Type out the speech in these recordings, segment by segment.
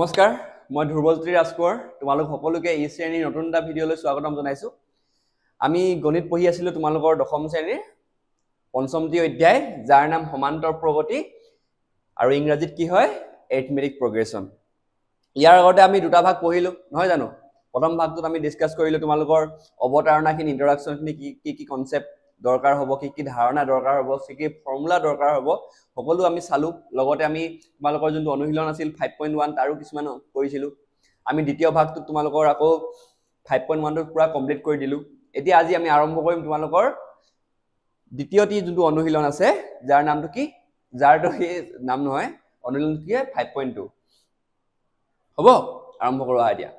নমস্কাৰ মই ধ্ৰুৱজ্যোতি ৰাজকোঁৱৰ তোমালোক সকলোকে এই শ্ৰেণীৰ নতুন এটা ভিডিঅ'লৈ স্বাগতম জনাইছো আমি গণিত পঢ়ি আছিলো তোমালোকৰ দশম শ্ৰেণীৰ পঞ্চমটি অধ্যায় যাৰ নাম সমান্তৰ প্ৰগতি আৰু ইংৰাজীত কি হয় এৰিথমেটিক প্ৰগ্ৰেছন ইয়াৰ আগতে আমি দুটা ভাগ পঢ়িলো নহয় জানো প্ৰথম ভাগটোত আমি ডিসকাস কৰিলো তোমালোকৰ অৱতাৰণাখিনি ইন্ট্ৰডাকচনখিনি কি কনসেপ্ট দৰকাৰ হ'ব কি ধাৰণা দৰকাৰ হ'ব কি ফৰ্মুলা দৰকাৰ হ'ব সকলো আমি চালু লগতে আমি তোমালোকৰ যোনটো অনুশীলন আছিল 5.1 তাৰো কিছুমান কৰিছিলো আমি দ্বিতীয় ভাগটো তোমালোকৰ আকৌ 5.1 টো পুৰা কমপ্লিট কৰি দিলো এতিয়া আজি আমি আৰম্ভ কৰিম তোমালোকৰ দ্বিতীয়টি যোনটো অনুশীলন আছে যাৰ নামটো কি যাৰটো এই নাম নহয় অনুশীলন কি 5.2 হ'ব আৰম্ভ কৰো এতিয়া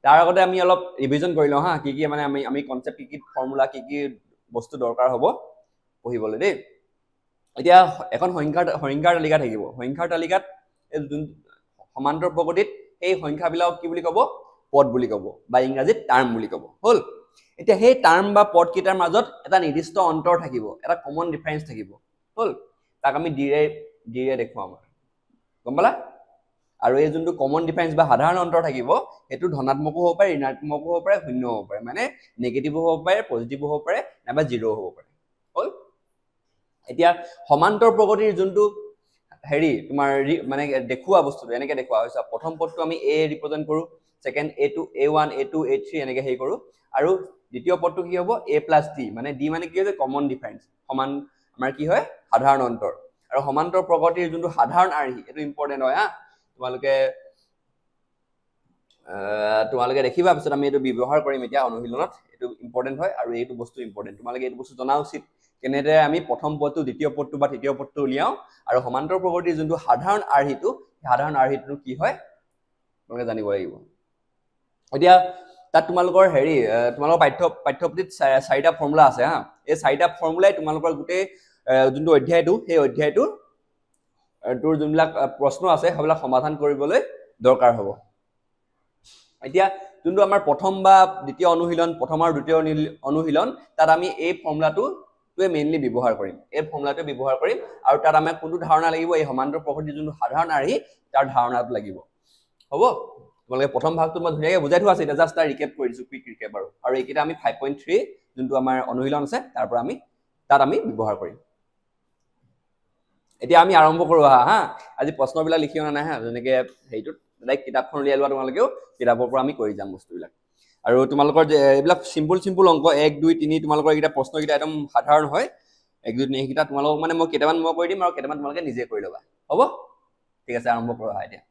তাৰ আগতে আমি অলপ ৰিভিজন কৰি লওঁ হা কি মানে আমি কনসেপ্ট কি ফৰ্মুলা কি বস্তু দৰকাৰ হ'ব পঢ়িবলৈ দেই এতিয়া এখন সংখ্যাৰ তালিকা থাকিব সংখ্যাৰ তালিকাত সমান্তৰ প্ৰগতিত এই সংখ্যাবিলাক কি বুলি ক'ব পদ বুলি ক'ব বা ইংৰাজীত টাৰ্ম বুলি ক'ব হল এতিয়া সেই টাৰ্ম বা পদ কিটাৰ মাজত এটা নিৰ্দিষ্ট অন্তৰ থাকিব এটা কমন ডিফাৰেন্স থাকিব হল তাক আমি ডিৰে দেখুৱাম গম পালা আৰু এই যোনটো কমন ডিফাৰেন্স বা সাধাৰণ অন্তৰ থাকিব হেতু ধনাত্মক হ'ব পাৰে ঋণাত্মক হ'ব পাৰে শূন্য হ'ব পাৰে মানে নেগেটিভ হ'ব পাৰে পজিটিভ হ'ব পাৰে নাইবা জিৰ' হ'ব পাৰে হল এতিয়া সমান্তৰ প্ৰগতিৰ যোনটো হেৰি তোমাৰ মানে দেখুৱা বস্তুটো এনেকে দেখুৱা হৈছে প্ৰথম পদটো আমি a ৰিপ্ৰেজেন্ট কৰো second a2 a1 a2 a3 এনেকে হেৰি কৰো আৰু দ্বিতীয় পদটো কি হ'ব a + d মানে d মানে কি হৈছে কমন ডিফাৰেন্স সমান আমাৰ কি হয় সাধাৰণ অন্তৰ আৰু সমান্তৰ প্ৰগতিৰ যোনটো সাধাৰণ আৰ্হি এটো ইম্পৰ্টেন্ট হয় হা তোমালোকে দেখিবা পিছত আমি এটো ব্যৱহাৰ কৰিম এতিয়া অনুশীলনত এটো ইম্পৰ্টেন্ট হয় আৰু এইটো বস্তু ইম্পৰ্টেন্ট তোমালোকে এইটো বস্তু জনা উচিত কেনেদৰে আমি প্ৰথম পদটো দ্বিতীয় পদটো বা তৃতীয় পদটো উলিয়াও আৰু সমান্তৰ প্ৰগতিৰ যোনটো সাধাৰণ আৰ্হিটো কি হয় তোমালোকে জানিব লাগিব এতিয়া তাত তোমালোকৰ হেৰি তোমালোকৰ পাঠ্যপুথিত চাৰিটা ফৰ্মুলা আছে হা এই চাৰিটা ফৰ্মুলাই তোমালোকৰ গোটেই যোনটো অধ্যায়টো সেই অধ্যায়টো তোৰ যোনবিলাক প্ৰশ্ন আছে সেইবিলাক সমাধান কৰিবলৈ দৰকাৰ হ'ব এতিয়া যোনটো আমাৰ প্ৰথম বা দ্বিতীয় অনুশীলন প্ৰথম আৰু দ্বিতীয় অনুশীলন তাত আমি এই ফৰ্মুলাটো মেইনলি ব্যৱহাৰ কৰিম এই ফৰ্মুলাটো ব্যৱহাৰ কৰিম আৰু তাত আমাৰ কোনটো ধাৰণা লাগিব এই সমান্তৰ প্ৰগতিৰ যোনটো সাধাৰণ আৰ্হি তাৰ ধাৰণাটো লাগিব হ'ব তোমালোকে প্ৰথম ভাগটো মই ধুনীয়াকৈ বুজাই থোৱা আছে এটা জাস্ট ৰিকেপ কৰি দিছো কুইক ৰিকেপ আৰু এইকেইটা আমি 5.3 যোনটো আমাৰ অনুশীলন আছে তাৰ পৰা তাত আমি ব্যৱহাৰ কৰিম এতিয়া আমি আৰম্ভ কৰো হা আজি প্ৰশ্নবিলাক লিখি অনা নাই হা যেনেকৈ হেৰিটোত ডাইৰেক্ট কিতাপখন উলিয়াই লোৱা তোমালোকেও কিতাপৰ পৰা আমি কৰি যাম বস্তুবিলাক আৰু তোমালোকৰ যে এইবিলাক সিম্পল অংক 1 2 3 তোমালোকৰ এইটা প্ৰশ্নকেইটা একদম সাধাৰণ হয় 1 2 3 এইকেইটা তোমালোকক মানে মই কেইটামান মই কৰি দিম আৰু কেইটামান তোমালোকে নিজে কৰি ল'বা হ'ব ঠিক আছে আৰম্ভ কৰা এতিয়া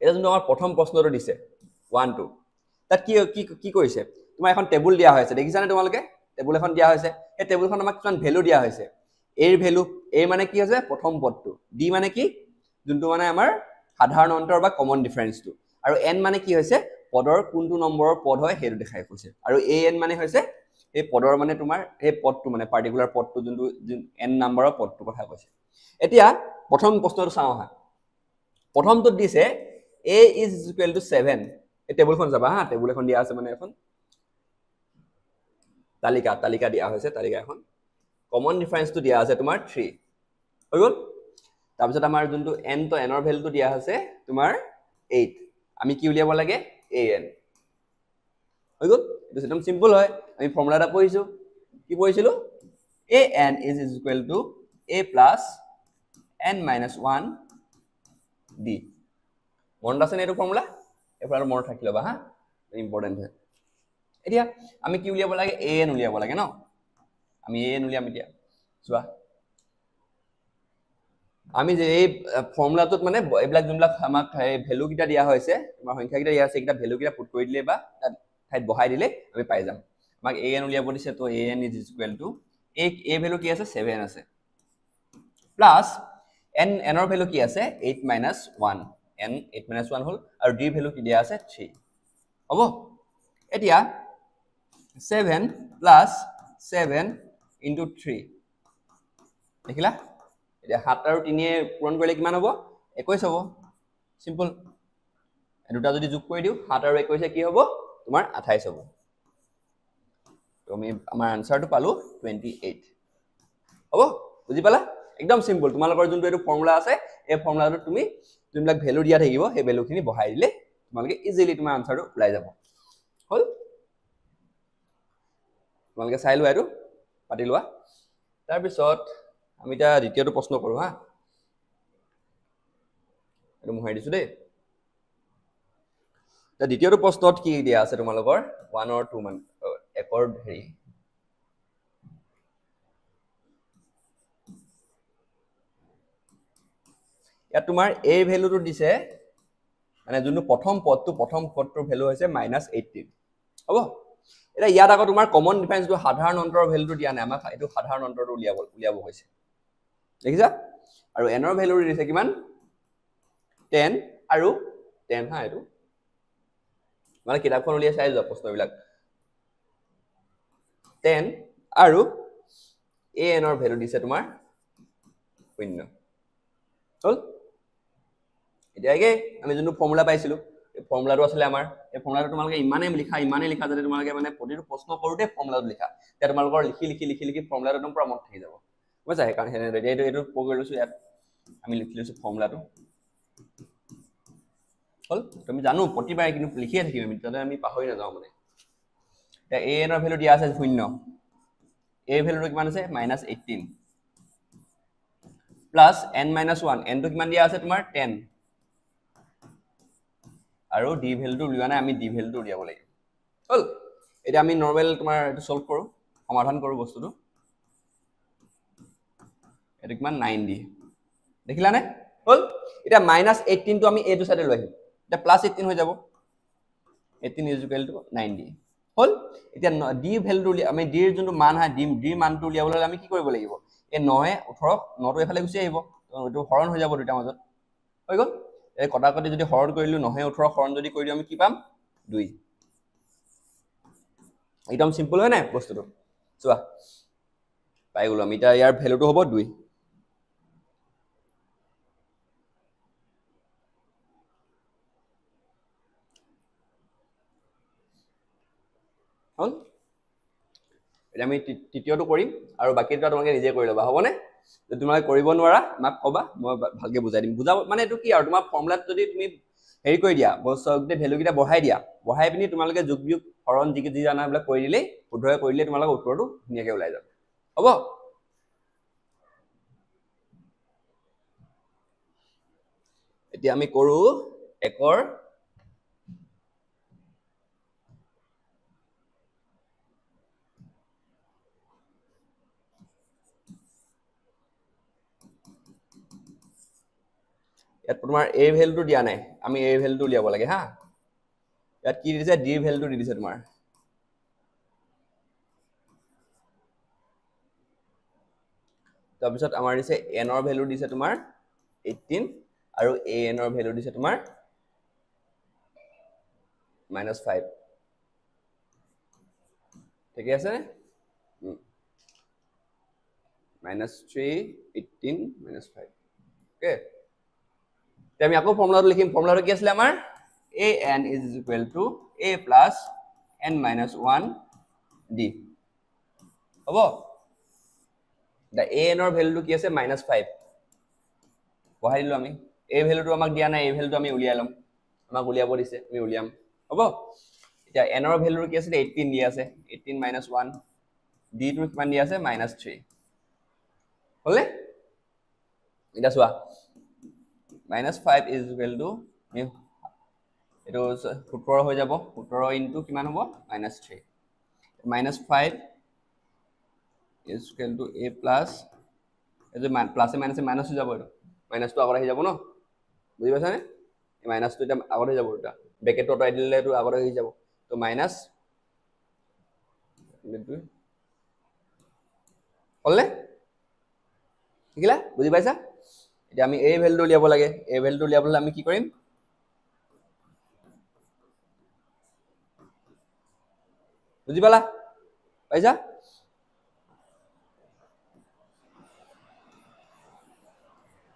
এটা যোনটো আমাৰ প্ৰথম প্ৰশ্নটো দিছে 1 2 তাত কি কৰিছে তোমাৰ এখন টেবুল দিয়া হৈছে দেখিছানে তোমালোকে টেবুল এখন দিয়া হৈছে এই টেবুলখন আমাক কিমান ভ্যালু দিয়া হৈছে a ভ্যালু a মানে কি আছে প্ৰথম পদটো d মানে কি যোনটো মানে আমাৰ সাধাৰণ অন্তৰ বা কমন ডিফাৰেন্সটো আৰু n মানে কি হৈছে পদৰ কোনটো নম্বৰৰ পদ হয় হেতু দেখাই কৈছে আৰু an মানে হৈছে এই পদৰ মানে তোমাৰ এই পদটো মানে পাৰ্টিকুলাৰ পদটো যোনটো n নম্বৰৰ পদটো কথা কৈছে এতিয়া প্ৰথম প্ৰশ্নটো চাওঁ হা প্ৰথমটো দিছে a is equal to 7 এই টেবুলখন যাবা হা টেবুল এখন দিয়া আছে মানে এখন তালিকা দিয়া হৈছে তালিকা এখন কমন ডিফাৰেন্সটো দিয়া আছে তোমাৰ 3 হৈ গ'ল তাৰপিছত আমাৰ যোনটো n তো n ৰ ভ্যালুটো দিয়া আছে তোমাৰ 8 আমি কি উলিয়াব লাগে an হৈ গ'ল এইটো একদম সিম্পল হয় আমি ফৰ্মুলা এটা পঢ়িছো কি পঢ়িছিলো an is equal to a plus n minus 1 d মনত আছে নে এইটো ফৰ্মুলা এফালে মনত ৰাখি লবা হা ইম্পৰ্টেন্ট হয় এতিয়া আমি কি উলিয়াব লাগে an উলিয়াব লাগে ন আমি an উলিয়াম এতিয়া চোৱা আমি যে এই ফৰ্মুলাটোত মানে এইবিলাক যোনবিলাক আমাক ভ্যালু কিটা দিয়া হৈছে তোমাৰ সংখ্যা কিটা দিয়া আছে কিটা ভ্যালু কিটা পুট কৰি দিলে বা তাত ঠাইত বহাই দিলে আমি পাই যাম আমাক an উলিয়াব দিছে তো an is equal to a value কি আছে 7 আছে প্লাস n ৰ ভ্যালু কি আছে 8 minus 1 n 8 minus 1 হল আৰু d ভ্যালু কি দিয়া আছে 3 হ'ব এতিয়া 7 plus 7 into 3 দেখিলা এতিয়া 7 আৰু 3 এ পূৰণ কৰিলে কিমান হ'ব 21 হ'ব সিম্পল দুটা যদি যোগ কৰি দিও 7 আৰু 21 কি হ'ব তোমাৰ 28 হ'ব তো আমি আমাৰ আনসাৰটো পালো 28 হ'ব বুজি পালা একদম সিম্পল তোমালোকৰ যোনটো এটো ফৰ্মুলা আছে এই ফৰ্মুলাটো তুমি যোনবিলাক ভ্যালু দিয়া থাকিব সেই ভ্যালুখিনি বহাই দিলে তোমালোকে ইজিলি তোমাৰ আনসাৰটো ওলাই যাব হল তোমালোকে চাই লোৱা এইটো পাতি লোৱা তাৰ পিছত আমি এটা দ্বিতীয়টো প্ৰশ্ন কৰো হা এইটো মই দিছো দেই দ্বিতীয়টো প্ৰশ্নত কি দিয়া আছে তোমালোকৰ 1 or 2 মান একৰ হেৰি ইয়াত তোমাৰ a ভ্যালুটো দিছে মানে যোনটো প্ৰথম পদটোৰ ভ্যালু হৈছে -18 হ'ব এটা ইয়াত আকৌ তোমাৰ কমন ডিফাৰেন্সটো সাধাৰণ অন্তৰৰ ভ্যালুটো দিয়া নাই আমাক এইটো সাধাৰণ অন্তৰটো উলিয়াব হৈছে দেখিছা আৰু n ৰ ভ্যালু দিছে কিমান 10 আৰু 10 হা এইটো মানে কিতাপখন উলিয়াই চাই যোৱা প্ৰশ্নবিলাক 10 আৰু an ৰ ভ্যালু দিছে তোমাৰ 0 হল এতিয়া কি আমি যোনটো ফৰ্মুলা পাইছিলো এই ফৰ্মুলাটো আছিলে আমাৰ এই ফৰ্মুলাটো তোমালোকে ইমানে লিখা যাতে তোমালোকে মানে প্ৰতিটো প্ৰশ্ন কৰোতে ফৰ্মুলাটো লিখা তেতিয়া তোমালোকৰ লিখি ফৰ্মুলাটো একদম পুৰা মনত থাকি যাব বুজিছা কাৰণ এইটো কৰি লৈছো ইয়াত আমি লিখি লৈছো ফৰ্মুলাটো হল তুমি জানো প্ৰতিবাৰে কিন্তু লিখিয়ে থাকিম আমি যাতে আমি পাহৰি নাযাওঁ মানে এতিয়া an ৰ ভ্যালু দিয়া আছে 0 a ভ্যালুটো কিমান আছে -18 প্লাস n - 1 n টো কিমান দিয়া আছে তোমাৰ 10 আৰু d ভ্যালুটো উলিওৱা নাই আমি d ভ্যালুটো উলিয়াব লাগিব হল এটা আমি নৰমাল তোমাৰ এটো সলভ কৰো সমাধান কৰো বস্তুটো এটো কিমান 9 দি দেখিলা নে হল এটা -18 টো আমি এটো সাইডে লৈ আহিম এটা +18 হৈ যাব 18 = 9 দি হল এতিয়া d ভ্যালুটো আমি d এর যোনটো মান হয় d মানটো উলিয়াবলৈ আমি কি কৰিব লাগিব এই 9 18 9 টো এফালে গুচি আহিব এটো হৰণ হৈ যাব দুটা মাজত হৈ গল এই কটাকটি যদি হৰণ কৰিলো 9 18 হৰণ যদি কৰি দিও আমি কি পাম 2 একদম সিম্পল হয় না বস্তুটো চোৱা পাই গলো আমি এটা ইয়াৰ ভ্যালুটো হ'ব 2 হল এটা আমি তৃতীয়টো কৰিম আৰু বাকিটা তোমালোকে নিজে কৰি লবা হ'বনে যদি তোমালোকে কৰিব নোৱাৰা আমাক কবা মই ভালকে বুজাই দিম বুজা মানে এটো কি আৰু তোমাৰ ফৰ্মুলাত যদি তুমি হেৰি কৰি দিয়া বস্তুতে ভ্যালু কিটা বঢ়াই দিয়া বঢ়াই পিনি তোমালোকে যোগ বিয়োগ হৰণ যি জানাবিলাক কৰি দিলে শুদ্ধকৈ কৰি দিলে তোমালোকৰ উত্তৰটো ধুনীয়াকৈ ওলাই যাব হ'ব এতিয়া আমি কৰো একৰ ইয়াত তোমাৰ a ভ্যালুটো দিয়া নাই আমি a ভ্যালুটো উলিয়াব লাগে হা ইয়াত কি দিছে d ভ্যালুটো দি দিছে তোমাৰ তাৰপিছত আমাৰ দিছে n ৰ ভ্যালু দিছে তোমাৰ 18 আৰু a n ৰ ভ্যালু দিছে তোমাৰ -5 ঠিক আছে -3 18 -5 ওকে আমি আকৌ ফৰ্মুলাটো লিখিম ফৰ্মুলাটো কি আছিল আমাৰ an = a + n - 1 d হ'ব দা an ৰ ভ্যালুটো কি আছে -5 বহাই দিলো আমি a ভ্যালুটো আমাক দিয়া নাই a ভ্যালুটো আমি উলিয়াই লম আমাক উলিয়াব দিছে আমি উলিয়াম হ'ব এতিয়া n ৰ ভ্যালুটো কি আছে 18 দিয়া আছে 18 - 1 d টো কিমান দিয়া আছে -3 হলে এটা চোৱা -5 = এটো 17 হৈ যাব 17 ইনটু কিমান হ'ব -3 -5 = a প্লাস এই যে প্লাসে মাইনাসে মাইনাস হৈ যাব এটো মাইনাসটো আগত আহি যাব ন বুজি পাইছা নে এই মাইনাসটো এটা আগত হৈ যাব এটা ব্ৰেকেটটো আঁতৰাই দিলে এটো আগত আহি যাব তো মাইনাস হলনে ঠিকলা বুজি পাইছা এতিয়া আমি a ভ্যালুটো উলিয়াব লাগে a ভ্যালুটো উলিয়াবলৈ আমি কি কৰিম বুজি পালা পাইছা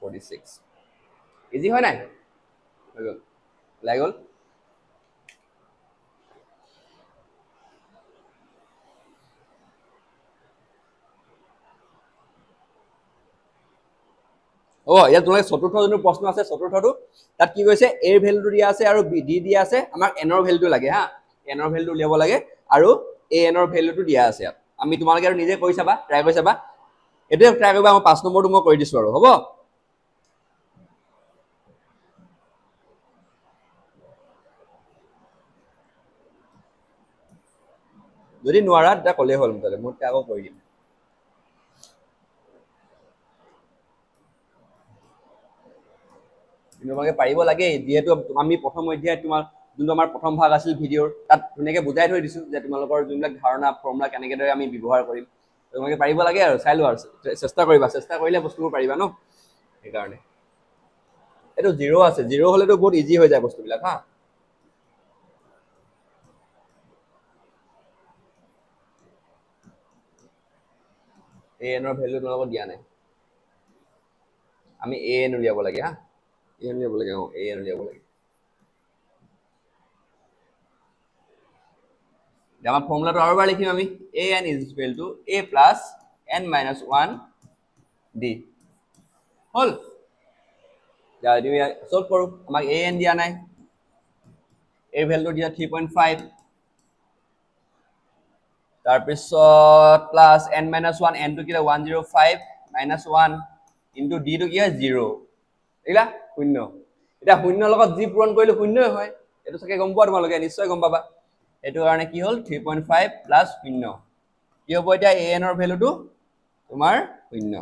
46 ইজি হয় নাই হৈ গল লাই গল হ'ব ইয়াত তোমালোকে চতুৰ্থ যোনটো প্ৰশ্ন আছে চতুৰ্থটো তাত কি কৈছে এৰ ভেলুটো দিয়া আছে আৰু ডি দিয়া আছে আমাক এনৰ ভেলুটো লাগে হা এনৰ ভেলুটো উলিয়াব লাগে আৰু এ এনৰ ভেলুটো দিয়া আছে ইয়াত আমি তোমালোকে আৰু নিজে কৰি চাবা ট্ৰাই কৰি চাবা এইটোৱে ট্ৰাই কৰিবা মই 5 নম্বৰটো মই কৰি দিছো আৰু হ'ব যদি নোৱাৰা তেতিয়া ক'লে হ'ল মুঠতে মই আকৌ কৰি দিম তোমালোকে পাৰিব লাগে যেহেতু আমি প্ৰথম অধ্যায়ত তোমাৰ যোনটো আমাৰ প্ৰথম ভাগ আছিল ভিডিঅ'ৰ তাত ধুনীয়াকৈ বুজাই থৈ দিছো যে তোমালোকৰ যোনবিলাক ধাৰণা ফৰ্মুলা কেনেদৰে আমি ব্যৱহাৰ কৰিম তোমালোকে পাৰিব লাগে আৰু চাই লোৱা আৰু চেষ্টা কৰিবা চেষ্টা কৰিলে বস্তুবোৰ পাৰিবা ন সেইকাৰণে এইটো 0 আছে 0 হলেতো বহুত ইজি হৈ যায় বস্তুবিলাক হা এ এনৰ ভেলু তোমালোকক দিয়া নাই আমি এ এন উলিয়াব লাগে হা এ এন উলিয়াব লাগে এ এন উলিয়াব লাগে আমাৰ ফৰ্মুলাটো আৰু এবাৰ লিখিম আমি a n is equal to a plus n minus 1 d হল যা তুমি সলভ কৰো আমাক a n দিয়া নাই a ভ্যালুটো দিয়া 3.5 তাৰপিছত প্লাস n minus 1 n টো কি 105 minus 1 into d টো কি হয় 0 এলা শূন্য এটা শূন্য লগত জি পূৰণ কৰিলে শূন্যই হয় এটো সকে গম পোৱা তোমালোকে নিশ্চয় গম পাবা এটো কাৰণে কি হল 3.5 প্লাস শূন্য কি হ'ব এটা a n ৰ ভ্যালুটো তোমাৰ শূন্য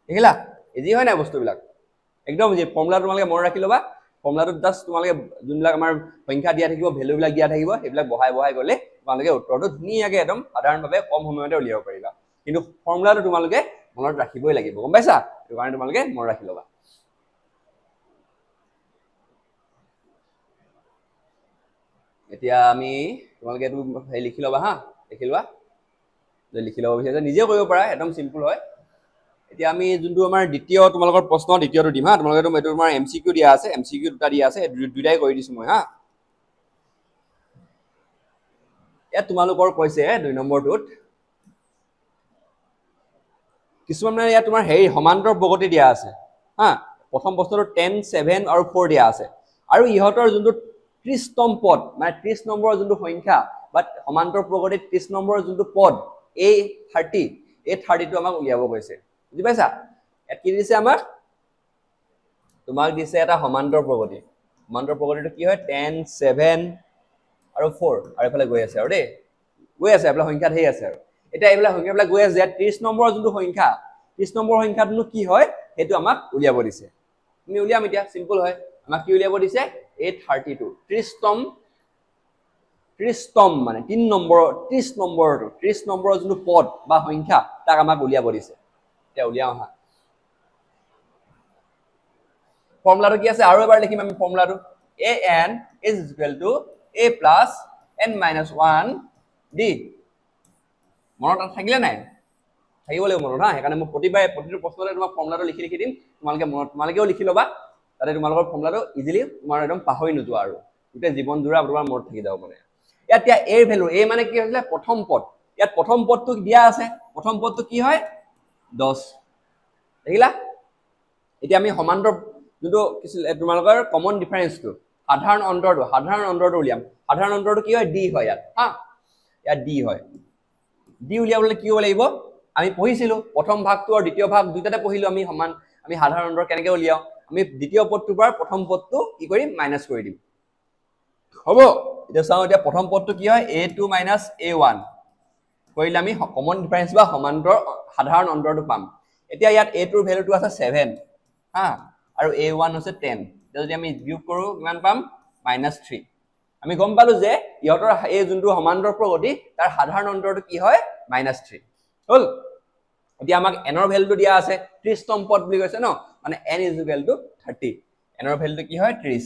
দেখিলা ইজি হয় না বস্তুবিলাক একদম যে ফৰ্মুলা তোমালোকে মন ৰাখি লবা ফৰ্মুলাটো জাস্ট তোমালোকে যোনবিলাক আমাৰ সংখ্যা দিয়া থাকিব ভ্যালু বিলাক দিয়া থাকিব সেইবিলাক বহাই বহাই গলে তোমালোকে উত্তৰটো ধুনীয়াকৈ একদম সাধাৰণভাৱে কম সময়তে উলিয়াব পাৰিবা কিন্তু ফৰ্মুলাটো তোমালোকে মনত ৰাখিবই লাগিব গম পাইছা এই কাৰণে তোমালোকে মন ৰাখি লবা এতিয়া আমি তোমালোকে এটো লিখি লবা হা লিখি লবা যে লিখি লবা বিচাৰিছা নিজে কৰিব পাৰা একদম সিম্পল হয় এতিয়া আমি যোনটো আমাৰ দ্বিতীয় তোমালোকৰ প্ৰশ্ন দ্বিতীয়টো দিম হা তোমালোকে এটো তোমাৰ এমসিকিউ দিয়া আছে এমসিকিউ দুটা দিয়া আছে দুটাই কৰি দিছো মই হা এ তোমালোকৰ কৈছে 2 নম্বৰটোত কিছুমান মানে ইয়াত তোমাৰ হেৰি সমান্তৰ প্ৰগতি দিয়া আছে হা প্ৰথম প্ৰশ্নটো 10 7 আৰু 4 দিয়া আছে আৰু ইহতৰ যোনটো 30তম পদ মানে 30 নম্বৰৰ যোনটো সংখ্যা বাট সমান্তৰ প্ৰগতি 30 নম্বৰৰ যোনটো পদ a30 a30 টো আমাক উলিয়াব কৈছে বুজি পাইছা ইয়াত কি দিছে আমাক তোমাক দিছে এটা সমান্তৰ প্ৰগতিটো কি হয় 10 7 আৰু 4 আৰু এফালে গৈ আছে আৰু দেই গৈ আছে এফালে সংখ্যা ধেই আছে আৰু এটা এইফালে সংখ্যাবিলাক গৈ আছে 30 নম্বৰৰ যোনটো সংখ্যা 30 নম্বৰ সংখ্যাটো কি হয় হেতু আমাক উলিয়াব দিছে তুমি উলিয়াম এতিয়া সিম্পল হয় আমাক কি উলিয়াব দিছে a32 30তম মানে 3 নম্বৰ 30 নম্বৰৰ যোনটো পদ বা সংখ্যা তাক আমাক উলিয়াব দিছে এতিয়া উলিয়াও হা ফৰ্মুলাটো কি আছে আৰু এবাৰ লিখিম আমি ফৰ্মুলাটো an is equal to a plus n minus 1 d মনত থাকিলে নাই থাকিব লাগিব মনত হা সেইকাৰণে মই প্ৰতিবাৰে প্ৰতিটো প্ৰশ্নতে তোমাক ফৰ্মুলাটো লিখি লিখি দিম তোমালোকেও লিখি লবা তাতে তোমালোকৰ ফৰ্মুলাটো ইজিলি তোমাৰ একদম পাহৰি নোযোৱা আৰু গোটেই জীৱন জোৰা তোমাৰ মনত থাকি যাব মানে এতিয়া a ভ্যালু a মানে কি হৈছিলে প্ৰথম পদ ইয়াত প্ৰথম পদটো দিয়া আছে প্ৰথম পদটো কি হয় 10 দেখিলা এতিয়া আমি সমান্তৰ যোনটো তোমালোকৰ কমন ডিফাৰেন্সটো সাধাৰণ অন্তৰটো উলিয়াম সাধাৰণ অন্তৰটো কি হয় d হয় ইয়াত হা ইয়াত d হয় d উলিয়াবলৈ কি হ'ব লাগিব আমি পঢ়িছিলো প্ৰথম ভাগটো আৰু দ্বিতীয় ভাগ দুইটাতে পঢ়িলো আমি সাধাৰণ অন্তৰ কেনেকৈ উলিয়াও আমি দ্বিতীয় পদটোৰ পৰা প্ৰথম পদটো কি কৰিম মাইনাস কৰি দিম হ'ব এতিয়া চাও এতিয়া প্ৰথম পদটো কি হয় a2 - a1 কৰিলে আমি কমন ডিফাৰেন্স বা সমান্তৰ সাধাৰণ অন্তৰটো পাম এতিয়া ইয়াত a2 ৰ ভ্যালুটো আছে 7 হা আৰু a1 হৈছে 10 যদি আমি বিয়োগ কৰো কিমান পাম -3 আমি গম পালো যে ইহতৰ এই যোনটো সমান্তৰ প্ৰগতি তাৰ সাধাৰণ অন্তৰটো কি হয় -3 হল এতিয়া আমাক n ৰ ভ্যালুটো দিয়া আছে 30তম পদ বুলি কৈছে ন মানে n = 30 n ৰ ভ্যালুটো কি হয় 30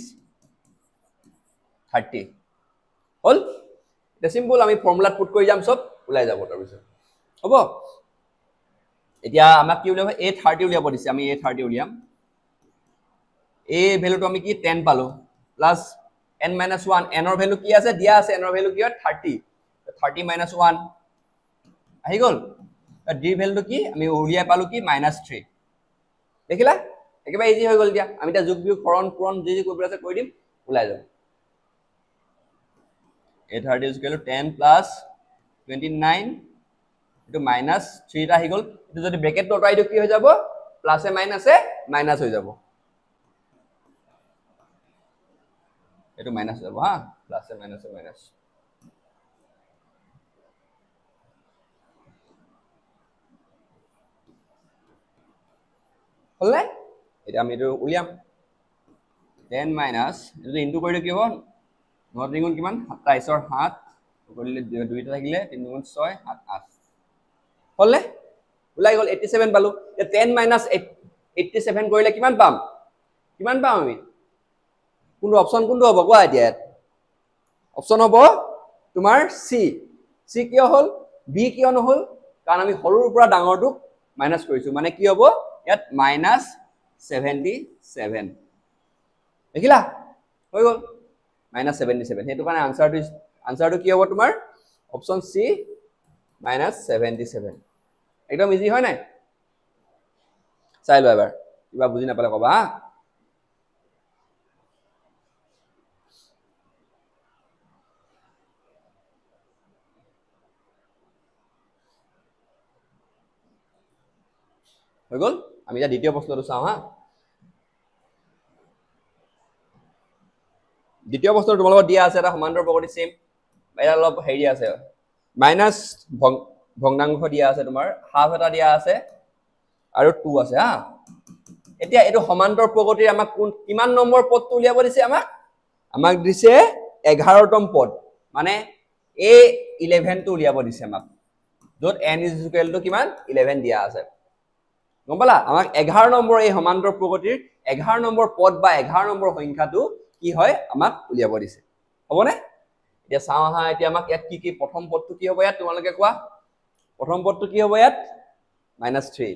হল এটা সিম্পল আমি ফৰ্মুলাত পুট কৰি যাম সব ওলাই যাব তাৰ পিছত হ'ব এতিয়া আমাক কি উলিয়াব a30 উলিয়াব দিছে আমি a30 উলিয়াম a ভ্যালুটো আমি কি 10 পালো প্লাস n - 1 n ৰ ভ্যালু কি আছে দিয়া আছে n ৰ ভ্যালু কি হয় 30 30 - 1 আহি গল d ৰ ভ্যালুটো কি আমি উলিয়াই পালো কি -3 দেখিলা একেবাৰে ইজি হৈ গ'ল দিয়া আমি এটা যোগ বিয়োগ হৰণ পূৰণ যি যি কৰিব আছে কৰি দিম ওলাই যাব 830 is equal to 10 plus 29 এটো minus 3 টা আহি গ'ল এটো যদি ব্ৰেকেট অতৰাই দিও কি হৈ যাব প্লাস এ মাইনাস হৈ যাব এটো মাইনাস যাব হা প্লাস এ মাইনাস হলে এটা আমি এটো উলিয়াম 10 মাইনাস এটো ইনটু কৰি দিও কি হ'ব 9 3 গুণ কিমান 27 ৰ 7 কৰিলে 2 টা থাকিলে 3 গুণ 6 7 8 হলে ওলাই গল 87 পালো 10 মাইনাস 87 কৰিলে কিমান পাম আমি কোনটো অপচন কোনটো হ'ব কোৱা এতিয়া অপচন হ'ব তোমাৰ সি কিয় হল বি কিয় নহল কাৰণ আমি হৰুৰ পৰা ডাঙৰটো মাইনাস কৰিছো মানে কি হ'ব ইয়াত -77 দেখিলা হৈ গল -77 হেতু কাৰণে আনসাৰটো কি হ'ব তোমাৰ অপচন সি -77 একদম ইজি হয় নাই চাই লো এবাৰ কিবা বুজি নাপালে কবা হা হৈ গল আমি এটা দ্বিতীয় প্ৰশ্নটো চাও হা দ্বিতীয় প্ৰশ্নটো তোমালোকৰ দিয়া আছে এটা সমান্তৰ প্ৰকৃতি সেম এটা অলপ হেৰি আছে মাইনাস ভগ্নাংশ দিয়া আছে তোমাৰ হাফ এটা দিয়া আছে আৰু 2 আছে হা এতিয়া এটো সমান্তৰ প্ৰকৃতিৰ আমাক কিমান নম্বৰ পদটো উলিয়াব দিছে আমাক দিছে 11তম পদ মানে a11 টো উলিয়াব দিছে আমাক যত n = কিমান 11 দিয়া আছে গম পালা আমাক 11 নম্বৰ এই সমান্তৰ প্ৰকৃতিৰ 11 নম্বৰ পদ বা 11 নম্বৰ সংখ্যাটো কি হয় আমাক উলিয়াব দিছে হবনে এতিয়া চাও আহা এতিয়া আমাক ইয়াত কি প্ৰথম পদটো কি হ'ব ইয়াত তোমালোকে কোৱা প্ৰথম পদটো কি হ'ব ইয়াত -3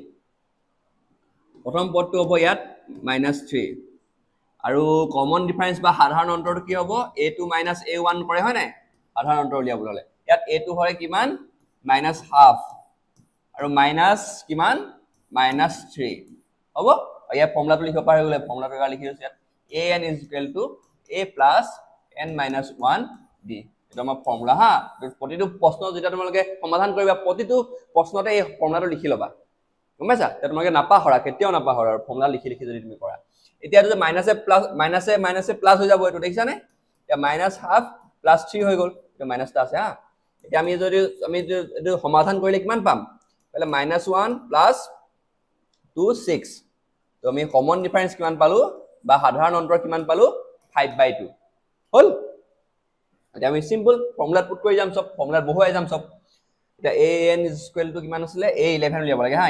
প্ৰথম পদটো হ'ব ইয়াত -3 আৰু কমন ডিফাৰেন্স বা সাধাৰণ অন্তৰটো কি হ'ব a2 a1 কৰে হয় নাই সাধাৰণ অন্তৰ উলিয়াবলৈ হলে ইয়াত a2 হয় কিমান -half আৰু মাইনাস কিমান -3 হ'ব ইয়াৰ ফৰ্মুলাটো লিখিব পাৰি গলে ফৰ্মুলাটো লিখি দিছো ইয়াত an = a plus n minus 1 d এটা আমাৰ ফৰ্মুলা হা প্ৰতিটো প্ৰশ্ন যেটা তোমালোকে সমাধান কৰিবা প্ৰতিটো প্ৰশ্নতে এই ফৰ্মুলাটো লিখি লবা গম পাইছা তোমালোকে নাপাহৰা কেতিয়াও নাপাহৰা ফৰ্মুলা লিখি যদি তুমি কৰা এতিয়া যে মাইনাসে প্লাস হৈ যাব এটো দেখিছা নে এতিয়া -half + 3 হৈ গল এটা মাইনাসটা আছে হা এতিয়া আমি এটো সমাধান কৰিলে কিমান পাম তাহলে -1 + 2 6 তো আমি কমন ডিফারেন্স কিমান পালো বা সাধাৰণ অন্তৰ কিমান পালো 5/2 হল এতিয়া আমি সিম্পল ফৰ্মুলা পুট কৰি যাম সব ফৰ্মুলা বহুৱাই যাম সব এটা an = কিমান আছিল a11 উলিয়াব লাগে হা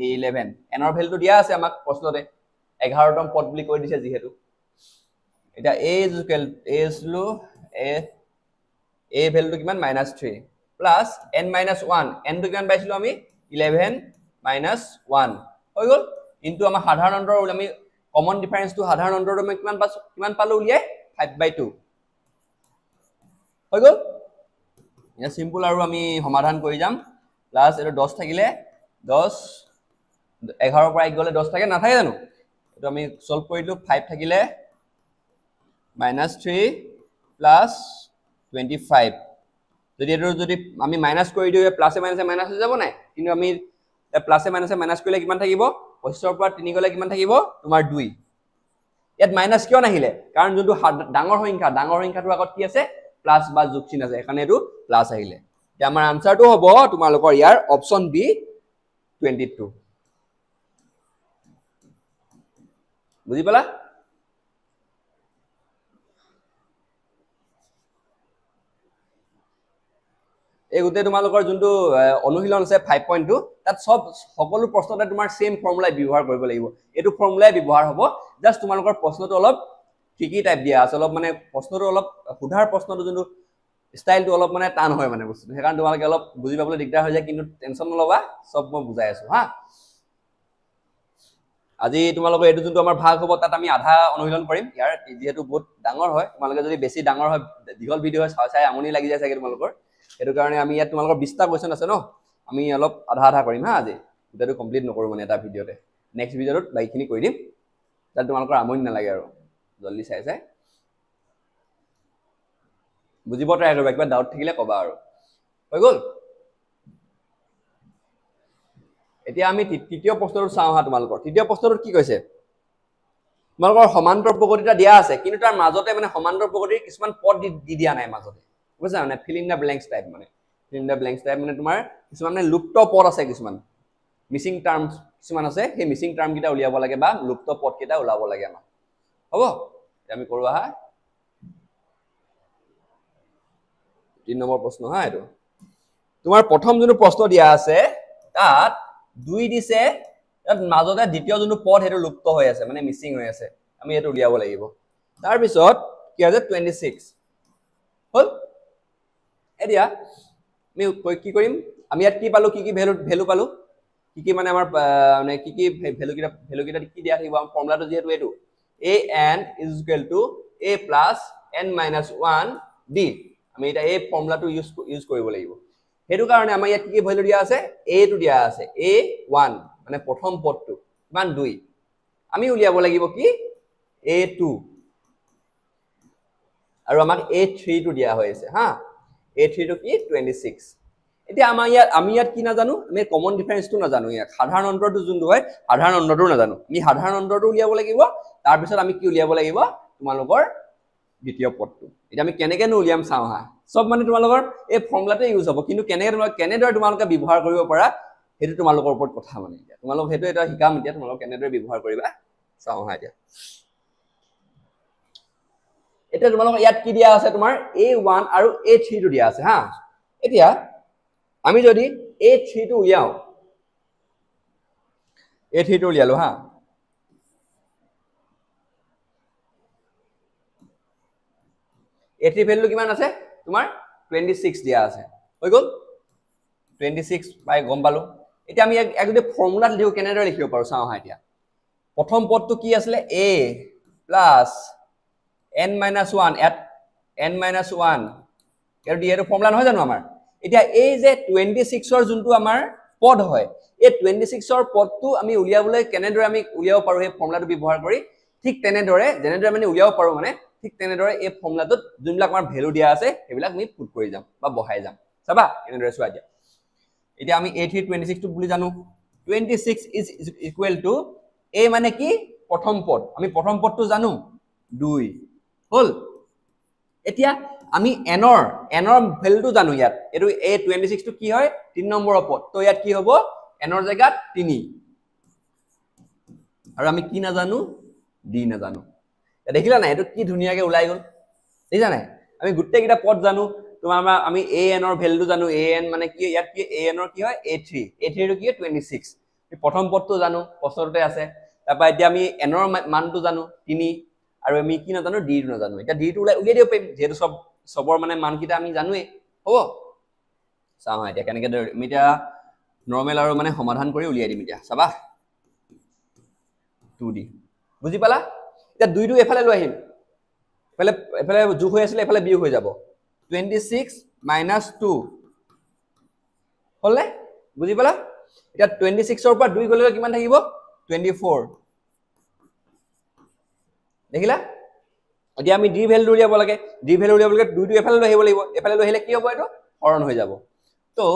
a11 n ৰ ভ্যালুটো দিয়া আছে আমাক প্ৰশ্নতে 11তম পদ বুলি কৈ দিছে যেহেতু এটা a ভ্যালুটো কিমান -3 প্লাস n - 1 n টো কিমান পাইছিলো আমি 11 - 1 হৈ গল ইনটু আমাৰ সাধাৰণ অন্তৰ আমি কমন ডিফাৰেন্সটো সাধাৰণ অন্তৰটো আমি কিমান পালো উলিয়াই 5/2 হৈ গল এটা সিম্পল আৰু আমি সমাধান কৰি যাম প্লাস এটো 10 থাকিলে 10 11 পৰা 1 গলে 10 থাকে নাথাকে জানো এটো আমি সলভ কৰি দিলো 5 থাকিলে -3 প্লাস 25 যদি এটো যদি আমি মাইনাস কৰি দিও প্লাসে মাইনাসে মাইনাস হৈ যাব নাই কিন্তু আমি প্লাসে মাইনাসে মাইনাস কৰিলে কিমান থাকিব 25 ৰ পৰা 3 গলে কিমান থাকিব তোমাৰ 2 ইয়াত মাইনাস কিয় নাহিলে কাৰণ যোনটো ডাঙৰ সংখ্যাটো আগত কি আছে প্লাস বা যোগ চিন আছে এখানে এটো প্লাস আহিলে এতিয়া আমাৰ আনসাৰটো হ'ব তোমালোকৰ ইয়াৰ অপচন বি 22 বুজি পালা এই গুটে তোমালোকৰ যোনটো অনুশীলন আছে 5.2 তাত সব সকলো প্ৰশ্নতে তোমাৰ সেম ফৰ্মুলা ব্যৱহাৰ কৰিব লাগিব এটো ফৰ্মুলাই ব্যৱহাৰ হ'ব জাস্ট তোমালোকৰ প্ৰশ্নটো অলপ ট্ৰিকি টাইপ দিয়া আছে অলপ মানে প্ৰশ্নটো অলপ সুধাৰ প্ৰশ্নটো যোনটো স্টাইলটো অলপ মানে টান হয় মানে বস্তু হেকাৰণ তোমালোকে অলপ বুজি পাবলৈ দিগদাৰ হৈ যায় কিন্তু টেনচন নলবা সব মই বুজাই আছো হা আজি তোমালোকৰ এটো যোনটো আমাৰ ভাগ হ'ব তাত আমি আধা অনুশীলন কৰিম ইয়াৰ যেহেতু বহুত ডাঙৰ হয় তোমালোকে যদি বেছি ডাঙৰ হয় দীঘল ভিডিও হয় চাই আমনি লাগি যায় চাগে তোমালোকৰ এটো কাৰণে আমি ইয়াত তোমালোকৰ 20টা কোৱেশ্চন আছে ন আমি অলপ আধা কৰিম হা আজি এটো কমপ্লিট নকৰো মানে এটা ভিডিওতে নেক্সট ভিডিওত বাইখিনি কৰি দিম যাতে তোমালোকৰ আমনি নালাগে আৰু জলদি চাই চাই বুজিব ট্ৰাই কৰিবা কিবা ডাউট থাকিলে কবা আৰু হৈ গ'ল এতিয়া আমি তৃতীয় প্ৰশ্নটো চাওঁ হা তোমালোকৰ তৃতীয় প্ৰশ্নটোত কি কৈছে তোমালোকৰ সমান্তৰ প্ৰগতিটা দিয়া আছে কিন্তু তাৰ মাজতে মানে সমান্তৰ প্ৰগতিৰ কিছুমান পদ দি দিয়া নাই মাজতে বুজিছা মানে fill in the blanks type মানে fill in the blanks type মানে তোমাৰ কিছুমান মানে লুপ্ত পদ আছে কিছুমান মিসিং টাৰ্মছ কিছুমান আছে সেই মিসিং টাৰ্ম কিটা উলিয়াব লাগে বা লুপ্ত পদ কিটা উলাব লাগে আমাৰ হ'ব আমি কৰো আহা 3 নম্বৰ প্ৰশ্ন হা এটো তোমাৰ প্ৰথম যোনটো প্ৰশ্ন দিয়া আছে তাত 2 দিছে তাত মাজতে দ্বিতীয় যোনটো পদ হেটো লুপ্ত হৈ আছে মানে মিসিং হৈ আছে আমি এটো উলিয়াব লাগিব তাৰ পিছত কি আছে 26 হল এদিয়া আমি কি কৰিম আমি ইয়াত কি পালো কি ভ্যালু পালো কি মানে আমাৰ মানে কি ভ্যালু কিটা কি দিয়া থাকিব আমাৰ ফৰ্মুলাটো যেহেতু এটো an a plus n minus 1 d আমি এটা এই ফৰ্মুলাটো ইউজ কৰিব লাগিব হেতু কাৰণে আমাৰ ইয়াত কি ভ্যালু দিয়া আছে a টো দিয়া আছে a1 মানে প্ৰথম পদটো মান 2 আমি উলিয়াব লাগিব কি a2 আৰু আমাক a3 টো দিয়া হৈ আছে হা a3 টো কি 26 এতিয়া আমি ইয়াত কি নাজানো আমি কমন ডিফাৰেন্সটো নাজানো ইয়াত সাধাৰণ অন্তৰটো যোনটো হয় সাধাৰণ অন্তৰটো নাজানো আমি সাধাৰণ অন্তৰটো উলিয়াব লাগিব তাৰ পিছত আমি কি উলিয়াব লাগিব তোমালোকৰ দ্বিতীয় পদটো এটা আমি কেনেকে উলিয়াম চাও হা সব মানে তোমালোকৰ এই ফৰ্মুলাতে ইউজ হ'ব কিন্তু কেনেদৰে তোমালোকে ব্যৱহাৰ কৰিব পাৰা হেতু তোমালোকৰ ওপৰত কথা মানে এতিয়া তোমালোক হেতু এটা শিকাম এতিয়া তোমালোক কেনেদৰে ব্যৱহাৰ কৰিবা চাও হা এতিয়া এটা তোমালোক ইয়াত কি দিয়া আছে তোমাৰ a1 আৰু a3 টো দিয়া আছে হা এতিয়া আমি যদি a3 টো উলিয়াও a3 টো উলিয়ালো হা a3 ভ্যালু কিমান আছে তোমাৰ 26 দিয়া আছে হৈ গল 26 পাই গম পালো এতিয়া আমি এক যদি ফৰ্মুলা লিখো কেনেদৰে লিখিব পাৰো চাও হা এতিয়া প্ৰথম পদটো কি আছিল a plus n minus 1 at n minus 1 এৰ দি এটো ফৰ্মুলা নহয় জানো আমাৰ এতিয়া এই যে 26 ৰ যোনটো আমাৰ পদ হয় এই 26 ৰ পদটো আমি উলিয়াবলৈ কেনেদৰে আমি উলিয়াব পাৰো এই ফৰ্মুলাটো ব্যৱহাৰ কৰি ঠিক তেনেদৰে যেনেদৰে আমি উলিয়াব পাৰো মানে ঠিক তেনেদৰে এই ফৰ্মুলাটোত যোনবিলাক আমাৰ ভ্যালু দিয়া আছে সেইবিলাক আমি পুট কৰি যাম বা বহাই যাম চাবা কেনেদৰে চোৱা দিয়া এতিয়া আমি a3 26 টো বুলি জানো 26 is equal to a মানে কি প্ৰথম পদ আমি প্ৰথম পদটো জানো 2 হল এতিয়া আমি n ৰ ভ্যালুটো জানো ইয়াত এটো a26 টো কি হয় 3 নম্বৰ পদ তো ইয়াত কি হ'ব n ৰ জায়গাত 3 আৰু আমি কি নাজানো d নাজানো দেখিলা না এটো কি ধুনিয়াকে ওলাই গল দেখিছা নাই আমি গুটে কিটা পদ জানো তোমাৰ আমি an ৰ ভ্যালুটো জানো an মানে কি ইয়াত কি an ৰ কি হয় a3 টো কি 26 এই প্ৰথম পদটো জানো প্ৰশ্নতে আছে তাৰপা এতিয়া আমি n ৰ মানটো জানো 3 আৰু আমি কি নাজানো d টো নাজানো এটা d টো উলিয়াই দিব পাৰিম যেটো সবৰ মানে মান কিটা আমি জানোৱে হ'ব চাও এতিয়া কেনেকে আমি এতিয়া নৰমাল আৰু মানে সমাধান কৰি উলিয়াই দিম এতিয়া চাবা 2d বুজি পালা এটা 2 টো এফালে লৈ আহিম এফালে যোগ হৈ আছিল এফালে বিয়োগ হৈ যাব 26 - 2 হলনে বুজি পালা এটা 26 ৰ পৰা 2 গলে কিমান থাকিব 24 দেখিলা এতিয়া আমি d ভ্যালু উলিয়াব লাগে 2 টো এফালে লৈ আহিব লাগিব এফালে লৈ আহিলে কি হ'ব এটো হৰণ হৈ যাব তো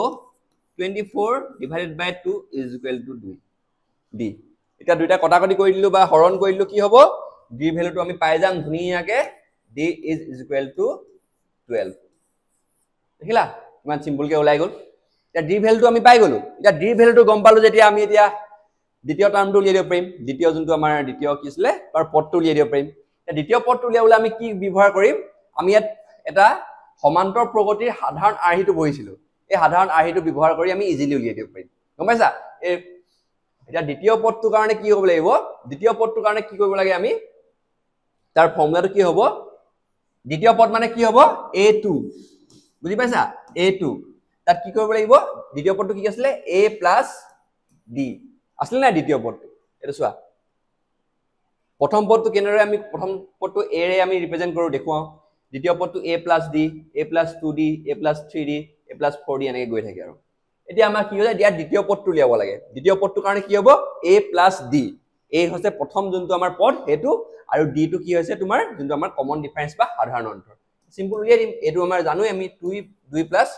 24 divided by 2 is equal to d এটা দুইটা কটাকটি কৰি দিলো বা হৰণ কৰি দিলো কি হ'ব d ভ্যালুটো আমি পাই যাম ধুনিয়াকে d is equal to 12 দেখিলা ইমান সিম্পল কে ওলাই গল এটা d ভ্যালুটো আমি পাই গলো এটা d ভ্যালুটো গম পালো যেতিয়া আমি এতিয়া দ্বিতীয় টাৰ্মটো উলিয়াই দিব পাৰিম দ্বিতীয় যোনটো আমাৰ দ্বিতীয় কি আছিল তাৰ পদটো উলিয়াই দিব পাৰিম দ্বিতীয় পদটো উলিয়াবলৈ আমি কি ব্যৱহাৰ কৰিম আমি ইয়াত এটা সমান্তৰ প্ৰগতিৰ সাধাৰণ আৰ্হিটো বহিছিলো এই সাধাৰণ আৰ্হিটো ব্যৱহাৰ কৰি আমি ইজিলি উলিয়াই দিব পাৰিম গম পাইছা এটা দ্বিতীয় পদটোৰ কাৰণে কি হ'ব লাগিব দ্বিতীয় পদটোৰ কাৰণে কি কৰিব লাগে আমি তাৰ ফৰ্মুলাটো কি হ'ব দ্বিতীয় পদ মানে কি হ'ব a2 বুজি পাইছা a2 তাত কি কৰিব লাগিব দ্বিতীয় পদটো কি আছিল a + d আছিল না দ্বিতীয় পদটো এটো চোৱা প্ৰথম পদটো কেনেদৰে আমি প্ৰথম পদটো a ৰে আমি ৰিপ্ৰেজেন্ট কৰো দেখুৱাও দ্বিতীয় পদটো a + d a + 2d a + 3d a + 4d এনেকৈ গৈ থাকে আৰু এতিয়া আমাৰ কি হৈছে দিয়া দ্বিতীয় পদটো উলিয়াব লাগে দ্বিতীয় পদটোৰ কাৰণে কি হ'ব a + d a হৈছে প্ৰথম যোনটো আমাৰ পদ হেতু আৰু d টো কি হৈছে তোমাৰ যোনটো আমাৰ কমন ডিফাৰেন্স বা সাধাৰণ অন্তৰ সিম্পল উলিয়াই দিম এটো আমাৰ জানো আমি 2 প্লাস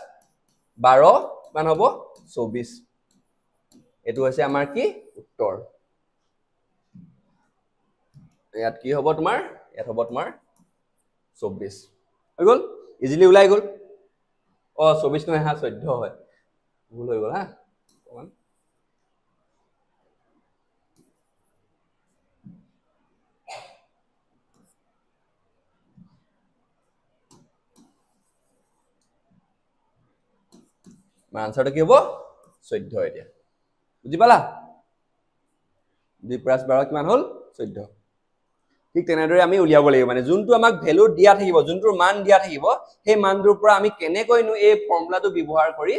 12 মান হ'ব 24 এটো হৈছে আমাৰ কি উত্তৰ ইয়াত কি হ'ব তোমাৰ ইয়াত হ'ব তোমাৰ 24 হৈ গল ইজিলি ওলাই গল অ 24 নহয় হা 14 হয় ভুল হৈ গল হা অকমান মানে আনসারটা কি হ'ব 14 এতিয়া বুজি পালা 2 + 12 কিমান হল 14 ঠিক তেনেদৰে আমি উলিয়াব লাগিব মানে যোনটো আমাক ভ্যালু দিয়া থাকিব যোনটোৰ মান দিয়া থাকিব সেই মানটোৰ পৰা আমি কেনেকৈনো এই ফৰ্মুলাটো ব্যৱহাৰ কৰি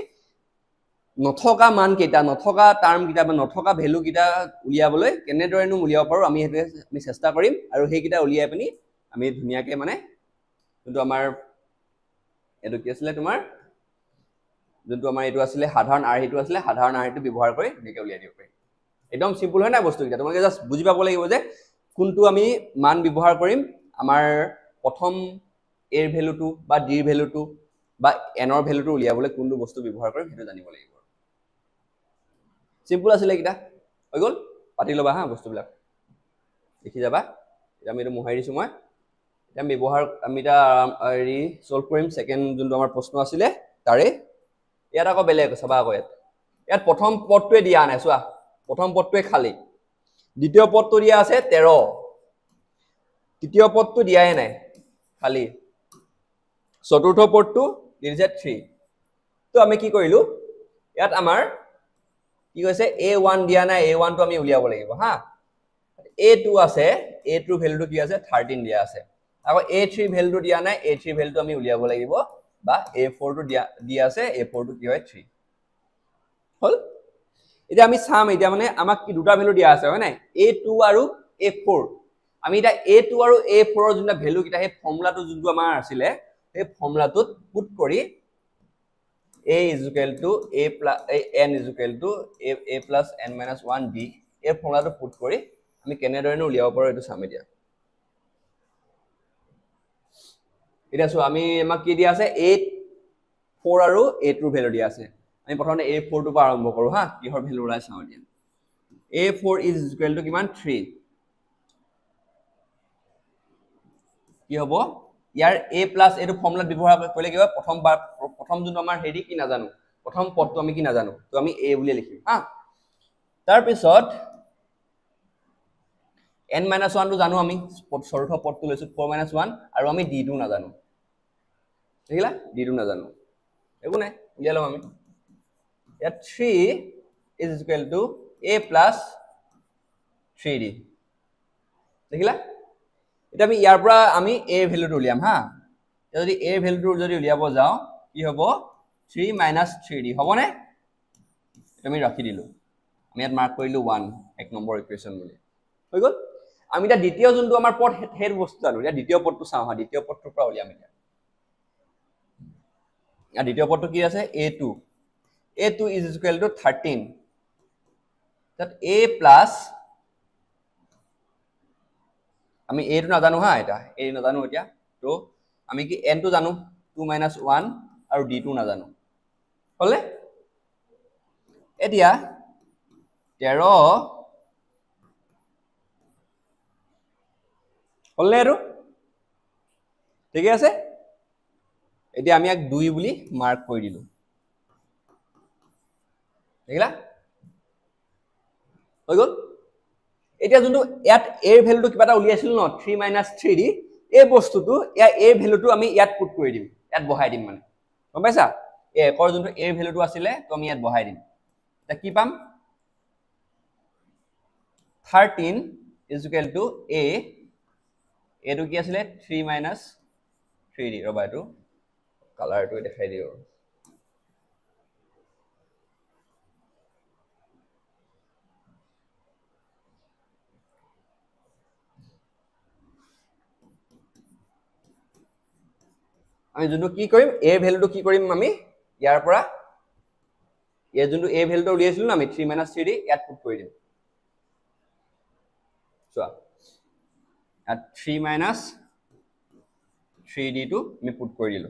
নথকা মান কেইটা নথকা টাৰ্ম কেইটা বা নথকা ভ্যালু কেইটা উলিয়াবলৈ কেনেদৰেনো উলিয়াব পাৰো আমি হেতু আমি চেষ্টা কৰিম আৰু সেই কেইটা উলিয়াই পিনি আমি ধুনিয়াকে মানে যোনটো আমাৰ এটো কি আছিল তোমাৰ যোনটো আমাৰ এটো আছিল সাধাৰণ আৰ হেতু আছিল সাধাৰণ আৰ হেতু ব্যৱহাৰ কৰি ধুনিয়াকে উলিয়াই দিব পাৰি একদম সিম্পল হয় না বস্তু কেইটা তোমালোকে জাস্ট বুজি পাব লাগিব যে কোনটো আমি মান ব্যৱহাৰ কৰিম আমাৰ প্ৰথম এৰ ভ্যালুটো বা ডিৰ ভ্যালুটো বা এনৰ ভ্যালুটো উলিয়াবলৈ কোনটো বস্তু ব্যৱহাৰ কৰিম হেতু জানিব লাগিব সিম্পল আছিল এইটা হৈ গল পাতি লবা হা বস্তুবিলাক দেখি যাবা এটা আমি মোহাই দিছো মই এটা ব্যৱহাৰ আমি এটা ৰি সলভ কৰিম সেকেন্ড যোনটো আমাৰ প্ৰশ্ন আছিল তাৰে ইয়াত আকৌ বেলেগ চাবা আকৌ ইয়াত প্ৰথম পদটোৱে দিয়া নাই চোৱা প্ৰথম পদটোৱে খালি দ্বিতীয় পদটো দিয়া আছে 13 তৃতীয় পদটো দিয়াই নাই খালি চতুৰ্থ পদটো দিছে 3 তো আমি কি কৰিলো ইয়াত আমাৰ কি কৈছে a1 দিয়া নাই a1 টো আমি উলিয়াব লাগিব হা a2 আছে a2 ভ্যালুটো কি আছে 13 দিয়া আছে আকৌ a3 ভ্যালুটো দিয়া নাই a3 ভ্যালুটো আমি উলিয়াব লাগিব বা a4 টো দিয়া আছে a4 টো কি হয় 3 হল এতিয়া আমি চাম এতিয়া মানে আমাক কি দুটা ভ্যালু দিয়া আছে হয় নাই a2 আৰু a4 আমি এটা a2 আৰু a4 ৰ যোনটা ভ্যালু কিটা হে ফৰ্মুলাটো যোনটো আমাৰ আছিল এই ফৰ্মুলাটোত পুট কৰি a = a plus n = a plus n minus 1 d এই ফৰ্মুলাটো পুট কৰি আমি কেনেদৰেনো উলিয়াব পাৰো এটো চাম এতিয়া এটা সো আমি আমাক কি দিয়া আছে a4 আৰু a2 ভ্যালু দিয়া আছে আমি প্ৰথমে a4 টো পৰা আৰম্ভ কৰো হা কিহৰ ভ্যালু ওলাই চাও এতিয়া a4 = কিমান 3 কি হ'ব ইয়াৰ a plus এটো ফৰ্মুলা ব্যৱহাৰ কৰিলে কি হয় প্ৰথম যোনটো আমাৰ হেৰি কি নাজানো প্ৰথম পদটো আমি কি নাজানো তো আমি a বুলি লিখিম হা তাৰ পিছত n - 1 টো জানো আমি চতুৰ্থ পদটো লৈছো 4 - 1 আৰু আমি d টো নাজানো দেখিলা d টো নাজানো একো নাই উলিয়াই লম আমি ইয়াত 3 = a plus 3d দেখিলা এটা আমি ইয়াৰ পৰা আমি a ভ্যালুটো উলিয়াম হা যদি a ভ্যালুটো যদি উলিয়াব যাও কি হ'ব 3 - 3d হবনে আমি ৰাখি দিলো আমি ইয়াত মাৰ্ক কৰিলো 1 এক নম্বৰ ইকুৱেচন বুলি হৈ গল আমি এটা দ্বিতীয় যোনটো আমাৰ পদ হেড বস্তু জানো এটা দ্বিতীয় পদটো চাও হা দ্বিতীয় পদটোৰ পৰা উলিয়াম এতিয়া আর দ্বিতীয় পদটো কি আছে a2 = 13 তাত a plus আমি a টো নাজানো হা এটা a নাজানো এতিয়া তো আমি কি n টো জানো 2 - 1 আৰু d টো নাজানো হলে এতিয়া 13 হলনে আৰু ঠিক আছে এতিয়া আমি এক 2 বুলি মাৰ্ক কৰি দিলো দেখিলা হৈ গল এতিয়া যোনটো ইয়াত a এর ভ্যালুটো কিবা এটা উলিয়াইছিল ন 3 - 3d এই বস্তুটো ইয়া a ভ্যালুটো আমি ইয়াত পুট কৰি দিম ইয়াত বহাই দিম মানে গম পাইছা এই একৰ যোনটো a ভ্যালুটো আছিল তো আমি ইয়াত বহাই দিম তা কি পাম 13 = a এটো কি আছিল 3 - 3d ৰবা এটো কালাৰটো দেখাই দিও আমি যোনটো কি কৰিম a ভ্যালুটো কি কৰিম আমি ইয়াৰ পৰা এই যোনটো a ভ্যালুটো উলিয়াইছিল না আমি 3 - 3d ইয়াত পুট কৰি দিম চোৱা at 3 minus 3d টো আমি পুট কৰি দিলো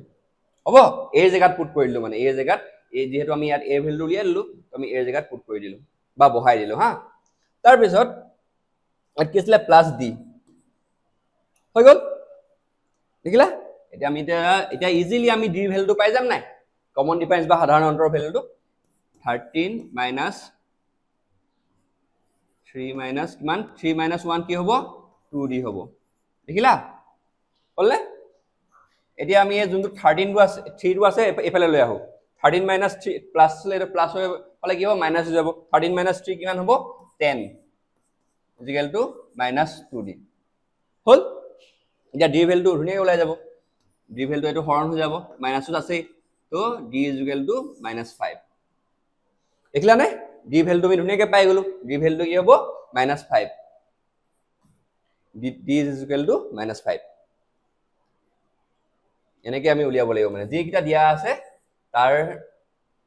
হ'ব এই জায়গাত পুট কৰি দিলো মানে এই জায়গাত এই যেহেতু আমি ইয়াত a ভ্যালু উলিয়াই দিলো তো আমি এই জায়গাত পুট কৰি দিলো বা বহাই দিলো হা তাৰ পিছত at কি আছিল প্লাস d হৈ গল দেখিলা এটা আমি এটা ইজিলি আমি d ভ্যালুটো পাই যাম নাই কমন ডিফারেন্স বা সাধারণ অন্তৰৰ ভ্যালুটো 13 minus 3 minus কিমান 3 minus 1 কি হ'ব 2d হ'ব দেখিলা হলনে এতিয়া আমি এই যোনটো 13 টো আছে 3 টো আছে এফালে লৈ আহো 13 minus 3 প্লাস লে প্লাস হৈ পালে কি হ'ব মাইনাস হৈ যাব 13 minus 3 কিমান হ'ব 10 ইকুয়াল টু minus 2d হল এতিয়া d ভ্যালুটো ধুনিয়া ওলাই যাব d ভ্যালুটো এটো হৰণ হৈ যাব মাইনাসত আছে তো d ইকুয়াল টু -5 দেখিলা নে d ভ্যালুটো আমি ধুনিয়াকে পাই গলো d ভ্যালুটো কি হ'ব -5 d is equal to -5 এনেকে আমি উলিয়াব লাগিব মানে যি কিটা দিয়া আছে তাৰ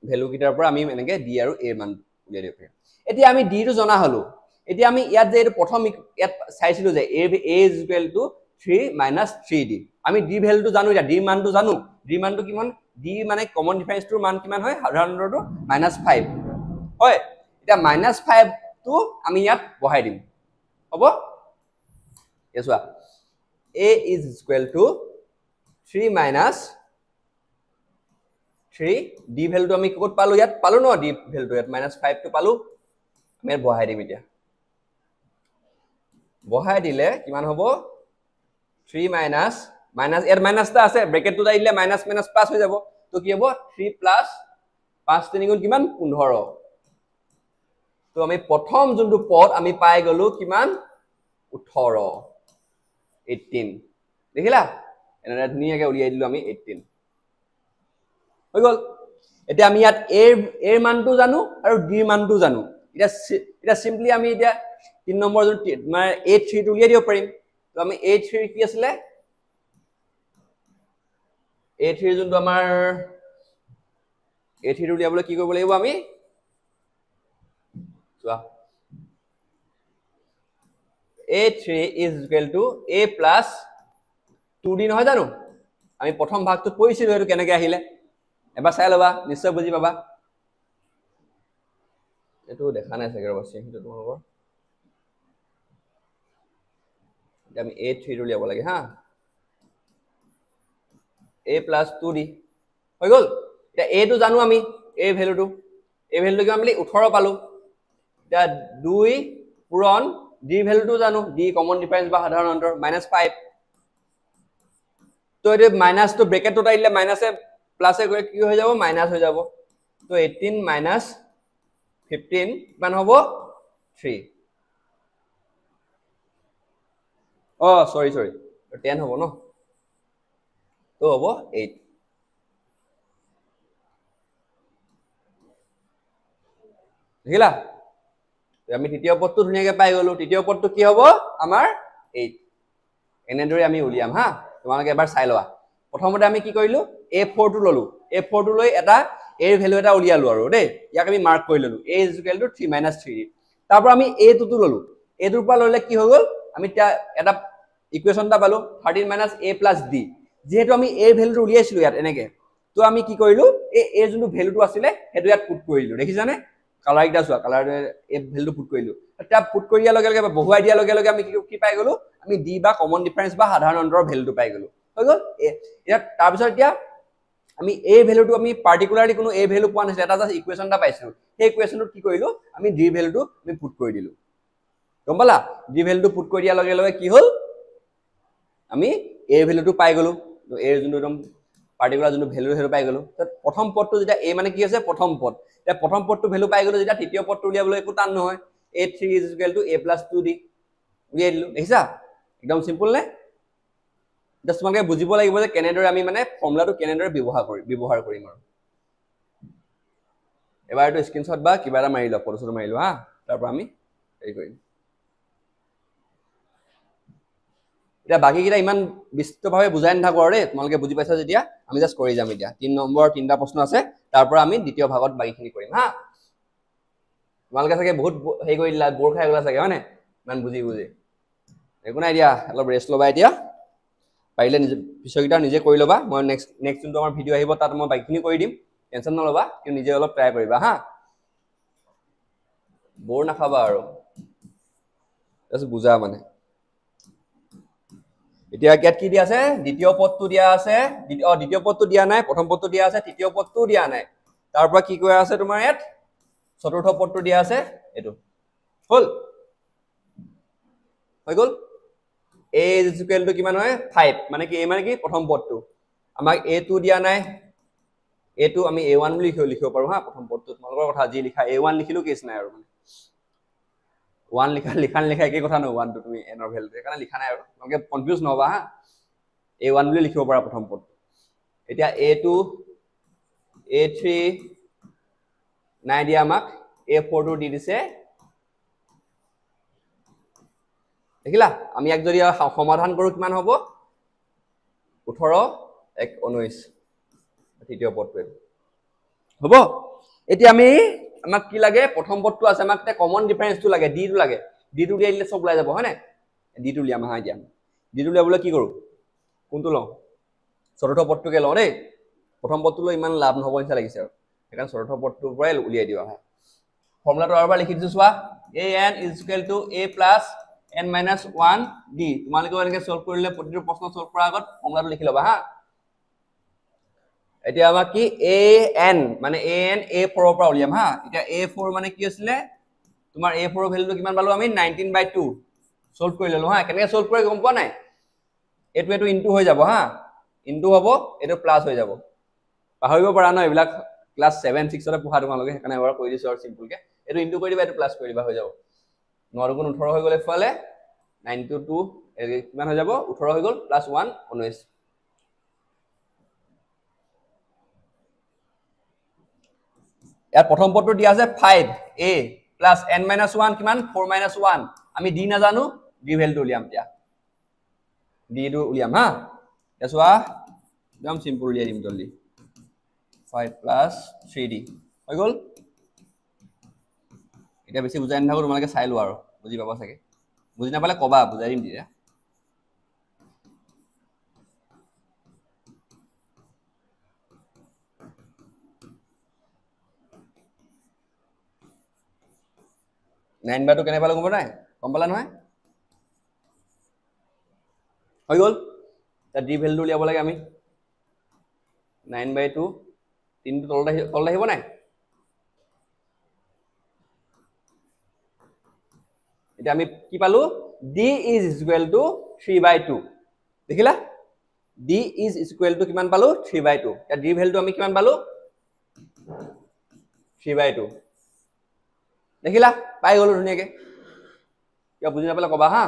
ভ্যালু কিটাৰ পৰা আমি এনেকে d আৰু a মান উলিয়াই দিব পাৰিম এতিয়া আমি d টো জনা হলো এতিয়া আমি ইয়াত যে প্ৰথম ইয়াত চাইছিলো যে a is equal to 3 minus 3d আমি d ভ্যালুটো জানো এটা d মানটো জানো d মানটো কিমান d মানে কমন ডিফাৰেন্সটোৰ মান কিমান হয় সাধাৰণটো -5 হয় এটা -5 টো আমি ইয়াত বহাই দিম হ'ব এসোৱা a is equal to 3 minus 3 d ভ্যালুটো আমি কত পালো ইয়াত পালো ন d ভ্যালুটো ইয়াত -5 টো পালো আমি বহাই দিম এতিয়া বহাই দিলে কিমান হ'ব 3 minus এর মাইনাসটা আছে ব্র্যাকেটটো দিলে মাইনাস মাইনাস প্লাস হৈ যাব তো কি হ'ব 3 প্লাস 5 3 গুণ কিমান 15 তো আমি প্রথম যোনটো পদ আমি পাই গলো কিমান 18 18 দেখিলা এনে ধুনিয়াকে উলিয়াই দিলো আমি 18 হৈ গল এতিয়া আমি ইয়াত এর মানটো জানো আৰু d মানটো জানো এটা সিম্পলি আমি এতিয়া 3 নম্বৰ যোন মানে a3 টো উলিয়াই দিব পাৰিম তো আমি a3 কি আছিল a3 যোনটো আমাৰ a3 টো উলিয়াবলৈ কি কৰিব লাগিব আমি চোৱা a3 is equal to a plus 2d নহয় জানো আমি প্ৰথম ভাগটো পঢ়িছিলো এটো কেনেকৈ আহিলে এবাৰ চাই লবা নিশ্চয় বুজি পাবা এটো দেখা নাই চাগে ৰবছি হেতু তোমালোকৰ আমি a3 টো উলিয়াব লাগে হা a plus 2d হৈ গল এটা a টো জানো আমি a ভ্যালুটো কি আমি 18 পালো এটা 2 পূৰণ d ভ্যালুটো জানো d কমন ডিফাৰেন্স বা সাধাৰণ অন্তৰ -5 তো এটো মাইনাস তো ব্র্যাকেটটো দিলে মাইনাসে প্লাসে গৈ কি হৈ যাব মাইনাস হৈ যাব তো 18 minus 15 মান হ'ব 3 ও সরি 10 হ'ব ন তো হ'ব 8 দেখিলা আমি তৃতীয় পদটো ধুনিয়াকে পাই গলো তৃতীয় পদটো কি হ'ব আমাৰ 8 এনেদৰে আমি উলিয়াম হা তোমালোকে এবাৰ চাই লোৱা প্ৰথমতে আমি কি কৰিলো a4 টো ললো a4 টো লৈ এটা a ভ্যালু এটা উলিয়ালো আৰু দেই ইয়াক আমি মাৰ্ক কৰি ললো a is equal to 3 minus 3d তাৰ পৰা আমি a টো ললো a টোৰ পৰা ললে কি হৈ গল আমি এটা ইকুৱেশ্যনটা পালো 13 minus a plus d যেহেতু আমি a ভ্যালুটো উলিয়াইছিলো ইয়াত এনেকে তো আমি কি কৰিলো a যোনটো ভ্যালুটো আছিল হেতু ইয়াত পুট কৰিলো দেখিছানে কালাৰ এটা চোৱা কালাৰ a ভ্যালুটো পুট কৰিলো এটা পুট কৰি দিয়াৰ লগে লগে বহুৱাই দিয়াৰ লগে লগে আমি কি পাই গলো আমি d বা কমন ডিফারেন্স বা সাধাৰণ অন্তৰৰ ভ্যালুটো পাই গলো হৈ গল ইয়াত তাৰ পিছত এতিয়া আমি a ভ্যালুটো আমি পাৰ্টিকুলাৰলি কোনো a ভ্যালু পোৱা নাছিল এটা জাস্ট ইকুৱেশ্যন এটা পাইছিলো সেই ইকুৱেশ্যনটো কি কৰিলো আমি d ভ্যালুটো আমি পুট কৰি দিলো গম পালা d ভ্যালুটো পুট কৰি দিয়াৰ লগে লগে কি হল আমি a ভ্যালুটো পাই গলো তো a যোনটো একদম পাৰ্টিকুলাৰ যোনটো ভ্যালু হেতু পাই গলো তো প্ৰথম পদটো যেটা a মানে কি আছে প্ৰথম পদ এটা প্ৰথম পদটো ভ্যালু পাই গলো যেটা তৃতীয় পদটো উলিয়াবলৈ একো টান নহয় a3 is equal to a plus 2d উলিয়াই দিলো দেখিছা একদম সিম্পল নে জাস্ট তোমালোকে বুজিব লাগিব যে কেনেদৰে আমি মানে ফৰ্মুলাটো কেনেদৰে ব্যৱহাৰ কৰিম আৰু এবাৰ এটো স্ক্ৰিনশ্বট বা কিবা এটা মাৰি লও ফটোছটো মাৰি লও হা তাৰ পৰা আমি এই কৰিম এটা বাকি কিটা ইমান বিস্তৃতভাৱে বুজাই নাথাকো আৰু তোমালোকে বুজি পাইছা যেতিয়া আমি জাস্ট কৰি যাম এতিয়া 3 নম্বৰ 3টা প্ৰশ্ন আছে তাৰ পৰা আমি দ্বিতীয় ভাগত বাকিখিনি কৰিম হা তোমালোকে চাগে বহুত হেই কৰি দিলা বৰ খাই গলা চাগে হয়নে মান বুজি একো নাই দিয়া অলপ ৰেষ্ট ল'বা এতিয়া পাৰিলে নিজে পিছৰকেইটা নিজে কৰি ল'বা মই নেক্সট যোনটো আমাৰ ভিডিঅ' আহিব তাত মই বাকীখিনি কৰি দিম টেনশ্যন নল'বা কিন্তু নিজে অলপ ট্ৰাই কৰিবা হা বৰ নাখাবা আৰু তাৰপিছত বুজা মানে এতিয়া ইয়াত কি দিয়া আছে দ্বিতীয় পদটো দিয়া আছে দ্বিতীয় পদটো দিয়া নাই প্ৰথম পদটো দিয়া আছে তৃতীয় পদটো দিয়া নাই তাৰ পৰা কি কৈ আছে তোমাৰ ইয়াত চতুৰ্থ পদটো দিয়া আছে এইটো হ'ল হৈ গ'ল a is equal to কিমান হয় 5 মানে কি a মানে কি প্ৰথম পদটো আমাক a2 দিয়া নাই a2 আমি a1 বুলি লিখিব পাৰো হা প্ৰথম পদটো তোমালোকৰ কথা যি লিখা a1 লিখিলো কেছ নাই আৰু 1 লিখা একে কথা নহয় 1 টো তুমি n ৰ ভ্যালু সেইকাৰণে লিখা নাই আৰু তোমালোকে কনফিউজ নহবা হা a1 বুলি লিখিব পাৰা প্ৰথম পদ এতিয়া a2 a3 নাই দিয়া আমাক a4 টো দি দিছে দেখিলা আমি এক যদি সমাধান কৰো কিমান হ'ব 18 1 19 তৃতীয় পদটো হ'ব এতিয়া আমি আমাক কি লাগে প্ৰথম পদটো আছে আমাক এটা কমন ডিফাৰেন্সটো লাগে d টো লাগে d টো দিয়া দিলে সব ওলাই যাব হয় নাই d টো লিয়াম হা এতিয়া d টো লিয়াবলৈ কি কৰো কোনটো লওঁ চতুৰ্থ পদটোকে লওঁ দেই প্ৰথম পদটো লৈ ইমান লাভ নহব নিচিনা লাগিছে আৰু সেইকাৰণে চতুৰ্থ পদটোৰ পৰাই উলিয়াই দিওঁ আহা ফৰ্মুলাটো আৰু এবাৰ লিখি দিছো চোৱা an is equal to a plus n minus 1 d তোমালোকে এনেকৈ সলভ কৰিলে প্ৰতিটো প্ৰশ্ন সলভ কৰাৰ আগত ফৰ্মুলাটো লিখি ল'বা হা এতিয়া আমাক কি an মানে an a4 ৰ পৰা উলিয়াম হা এতিয়া a4 মানে কি আছিল তোমাৰ a4 ৰ ভ্যালুটো কিমান পালো আমি 19/2 সলভ কৰি ললো হা কেনেকৈ সলভ কৰে গম পোৱা নাই এটো ইনটু হৈ যাব হা ইনটু হ'ব এটো প্লাস হৈ যাব পাহৰিব পৰা ন এইবিলাক ক্লাস 7 6 তে পঢ়া তোমালোকে সেইকাৰণে এবাৰ কৈ দিছো আৰু সিম্পল কে এটো ইনটু কৰি দিবা এটো প্লাস কৰি দিবা হৈ যাব 9 গুণ 18 হৈ গলে ফালে 9 to 2 কিমান হৈ যাব 18 হৈ গল প্লাস 1 19 ইয়াৰ প্ৰথম পদটো দিয়া আছে 5a plus n minus 1 কিমান 4 minus 1 আমি d নাজানো d ভ্যালুটো উলিয়াম এতিয়া d টো উলিয়াম হা এসোৱা একদম সিম্পল উলিয়াই দিম জলদি 5 plus 3d হৈ গল এটা বেছি বুজাই নাথাকো তোমালোকে চাই লোৱা আৰু বুজি পাবা চাগে বুজি নাপালে কবা বুজাই দিম দিয়া নাইন বাই টু কেনে পালো গম নাই গম পালা নহয় হৈ গল তা ডি ভ্যালু উলিয়াব লাগে আমি 9/2 তিনটো তললৈ আহিব নাই এটা আমি কি পালো d is equal to 3/2 দেখিলা d is equal to কিমান পালো 3/2 এটা d ভ্যালুটো আমি কিমান পালো 3/2 দেখিলা পাই গলো ধুনিয়াকে কিয় বুজি নাপালে কবা হা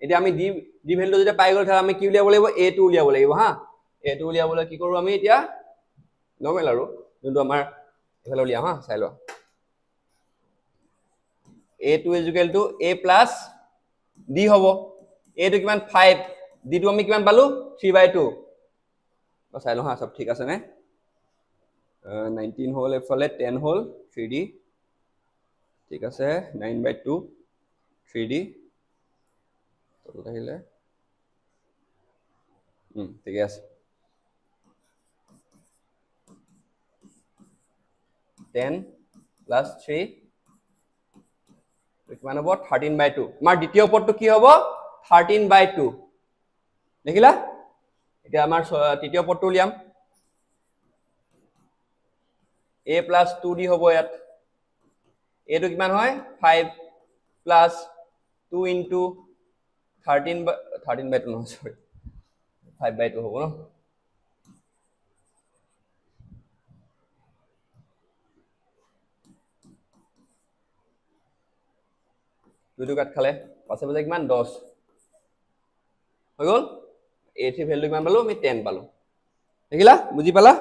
এতিয়া আমি d ভ্যালুটো যেতিয়া পাই গলো তাহলে আমি কি উলিয়াব লাগিব a2 উলিয়াব লাগিব হা a2 উলিয়াবলৈ কি কৰো আমি এতিয়া নৰ্মেল আৰু যোনটো আমাৰ এফালে উলিয়াম হা চাই লোৱা a2 is equal to a plus d হব a টো কিমান 5 d টো আমি কিমান পালো 3/2 চাই লওঁ হা সব ঠিক আছে নে 19 হল এফালে 10 হল 3d ঠিক আছে 9/2 3d তলত আহিলে ঠিক আছে 10 plus 3 কিমান হ'ব 13/2 আমাৰ দ্বিতীয় পদটো কি হ'ব 13/2 দেখিলা এতিয়া আমাৰ তৃতীয় পদটো উলিয়াম a plus 2d হ'ব ইয়াত a টো কিমান হয় 5 plus 2 into 13/2 নহয় সৰি 5/2 হ'ব ন দুটো কাট খালে পাছে পাছে কিমান 10 হৈ গল a3 ভ্যালু কিমান পালো আমি 10 পালো দেখিলা বুজি পালা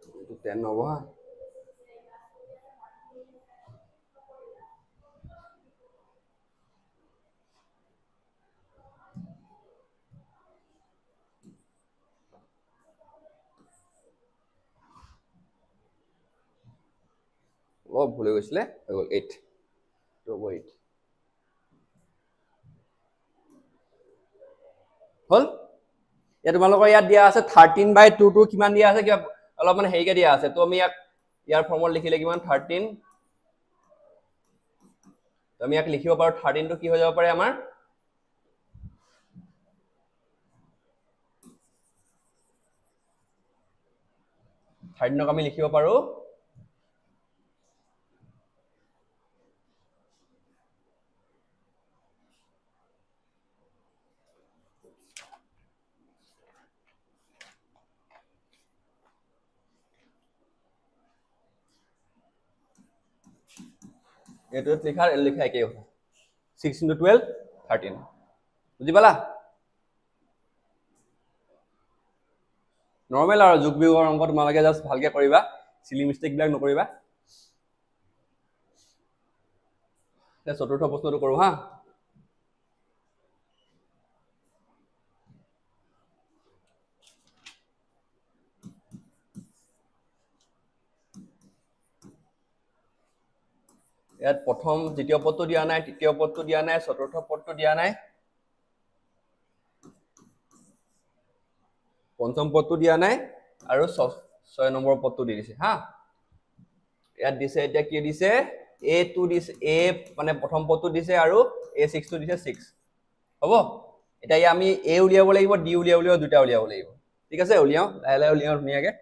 এইটো 10 হ'ব হা অলপ ভুল হৈ গৈছিলে হৈ গ'ল 8 হ'ব 8 হ'ল এতিয়া তোমালোকৰ ইয়াত দিয়া আছে 13/2 টো কিমান দিয়া আছে কিবা অলপ মানে হেৰিকে দিয়া আছে তো আমি ইয়াৰ ফৰ্মত লিখিলে কিমান 13 তো আমি ইয়াক লিখিব পাৰো 13 টো কি হৈ যাব পাৰে আমাৰ 13 ক আমি লিখিব পাৰো এইটো লিখা একেই কথা 6 * 12 13 বুজি পালা নৰ্মেল আৰু যোগ বিয়োগৰ অংক তোমালোকে জাস্ট ভালকে কৰিবা সিলি মিস্টেক বিলাক নকৰিবা চতুৰ্থ প্ৰশ্নটো কৰো হা ইয়াত প্ৰথম দ্বিতীয় পদটো দিয়া নাই তৃতীয় পদটো দিয়া নাই চতুৰ্থ পদটো দিয়া নাই পঞ্চম পদটো দিয়া নাই আৰু 6 নম্বৰ পদটো দি দিছে হা ইয়াত দিছে এতিয়া কি দিছে a2 দিছে a মানে প্ৰথম পদটো দিছে আৰু a6 টো দিছে 6 হ'ব এতিয়া আমি a উলিয়াব লাগিব d উলিয়াব লাগিব দুটা উলিয়াব লাগিব ঠিক আছে উলিয়াও লাহে উলিয়াও ধুনীয়াকে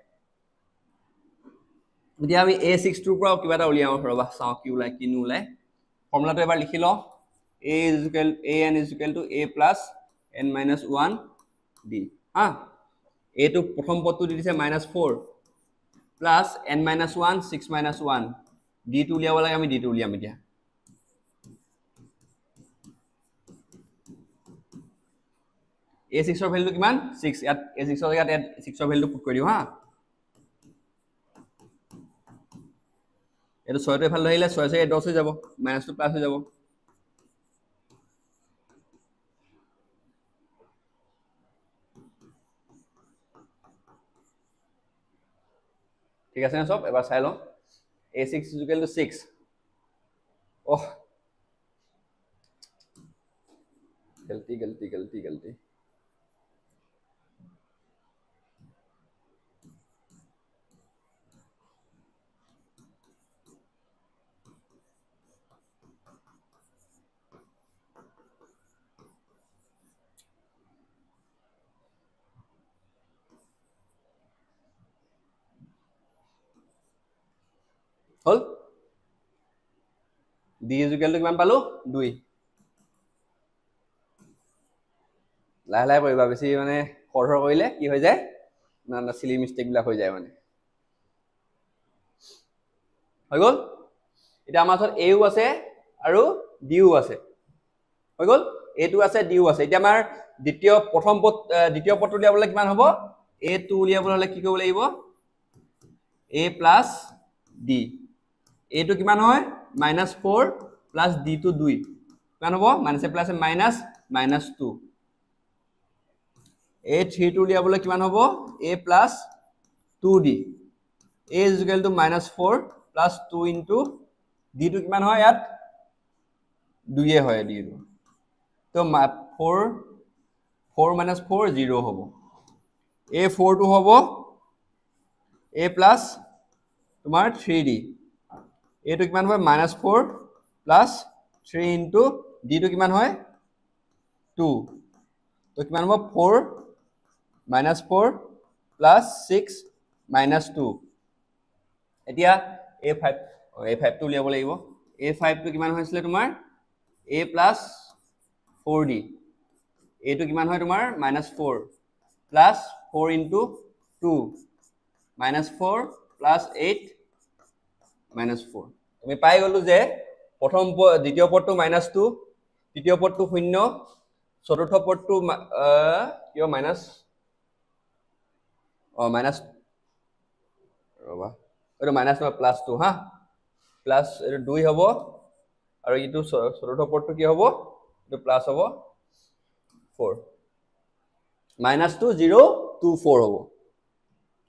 এতিয়া আমি a6 টোৰ পৰা কিবা এটা উলিয়াও ৰবা চাও কি উলাই কি নুলাই ফৰ্মুলাটো এবাৰ লিখি লও an = a plus n minus 1 d হা a টো প্ৰথম পদটো দি দিছে -4 plus n minus 1 6 minus 1 d টো উলিয়াব লাগে আমি d টো উলিয়াম এতিয়া a6 ৰ ভ্যালুটো কিমান 6 ইয়াত a6 ৰ জেগাত 6 ৰ ভ্যালুটো পুট কৰি দিও হা এটো 6 টো এফালে আহিলে 6 6 10 হৈ যাব মাইনাস টো প্লাস হৈ যাব ঠিক আছে না সব এবাৰ চাই লও a6 = 6 ওহ গলতি হল d = কিমান পালো 2 লাহে কৰিবা বেছি মানে খৰধৰ কৰিলে কি হৈ যায় না সিলি মিস্টেক বিলাক হৈ যায় মানে হৈ গল এটা আমাৰ ওচৰত a ও আছে আৰু d ও আছে হৈ গল a টো আছে d ও আছে এতিয়া আমাৰ দ্বিতীয় পদটো উলিয়াবলৈ কিমান হ'ব a2 উলিয়াবলৈ হলে কি কৰিব লাগিব a plus d a টো কিমান হয় -4 plus d টো 2 কিমান হ'ব মাইনাস প্লাস মাইনাস -2 a3 টো উলিয়াবলৈ কিমান হ'ব a plus 2d a = -4 plus 2 into d টো কিমান হয় ইয়াত 2 এ হয় d টো তো 4 minus 4 0 হ'ব a4 টো হ'ব a plus তোমাৰ 3d a টো কিমান হয় -4 plus 3 into d টো কিমান হয় 2 তো কিমান হ'ব 4 -4 plus 6 minus 2 এতিয়া a5 টো উলিয়াব লাগিব a5 টো কিমান হৈছিলে তোমাৰ a plus 4d a টো কিমান হয় তোমাৰ -4 plus 4 into 2 -4 plus 8 -4 আমি পাই গলো যে প্ৰথম দ্বিতীয় পদটো -2 তৃতীয় পদটো 0 চতুৰ্থ পদটো কিয় মাইনাস ৰবা এইটো মাইনাস নহয় প্লাস 2 হা প্লাস এইটো 2 হ'ব আৰু ইটো চতুৰ্থ পদটো কি হ'ব এইটো প্লাস হ'ব 4 -2 0 2 4 হ'ব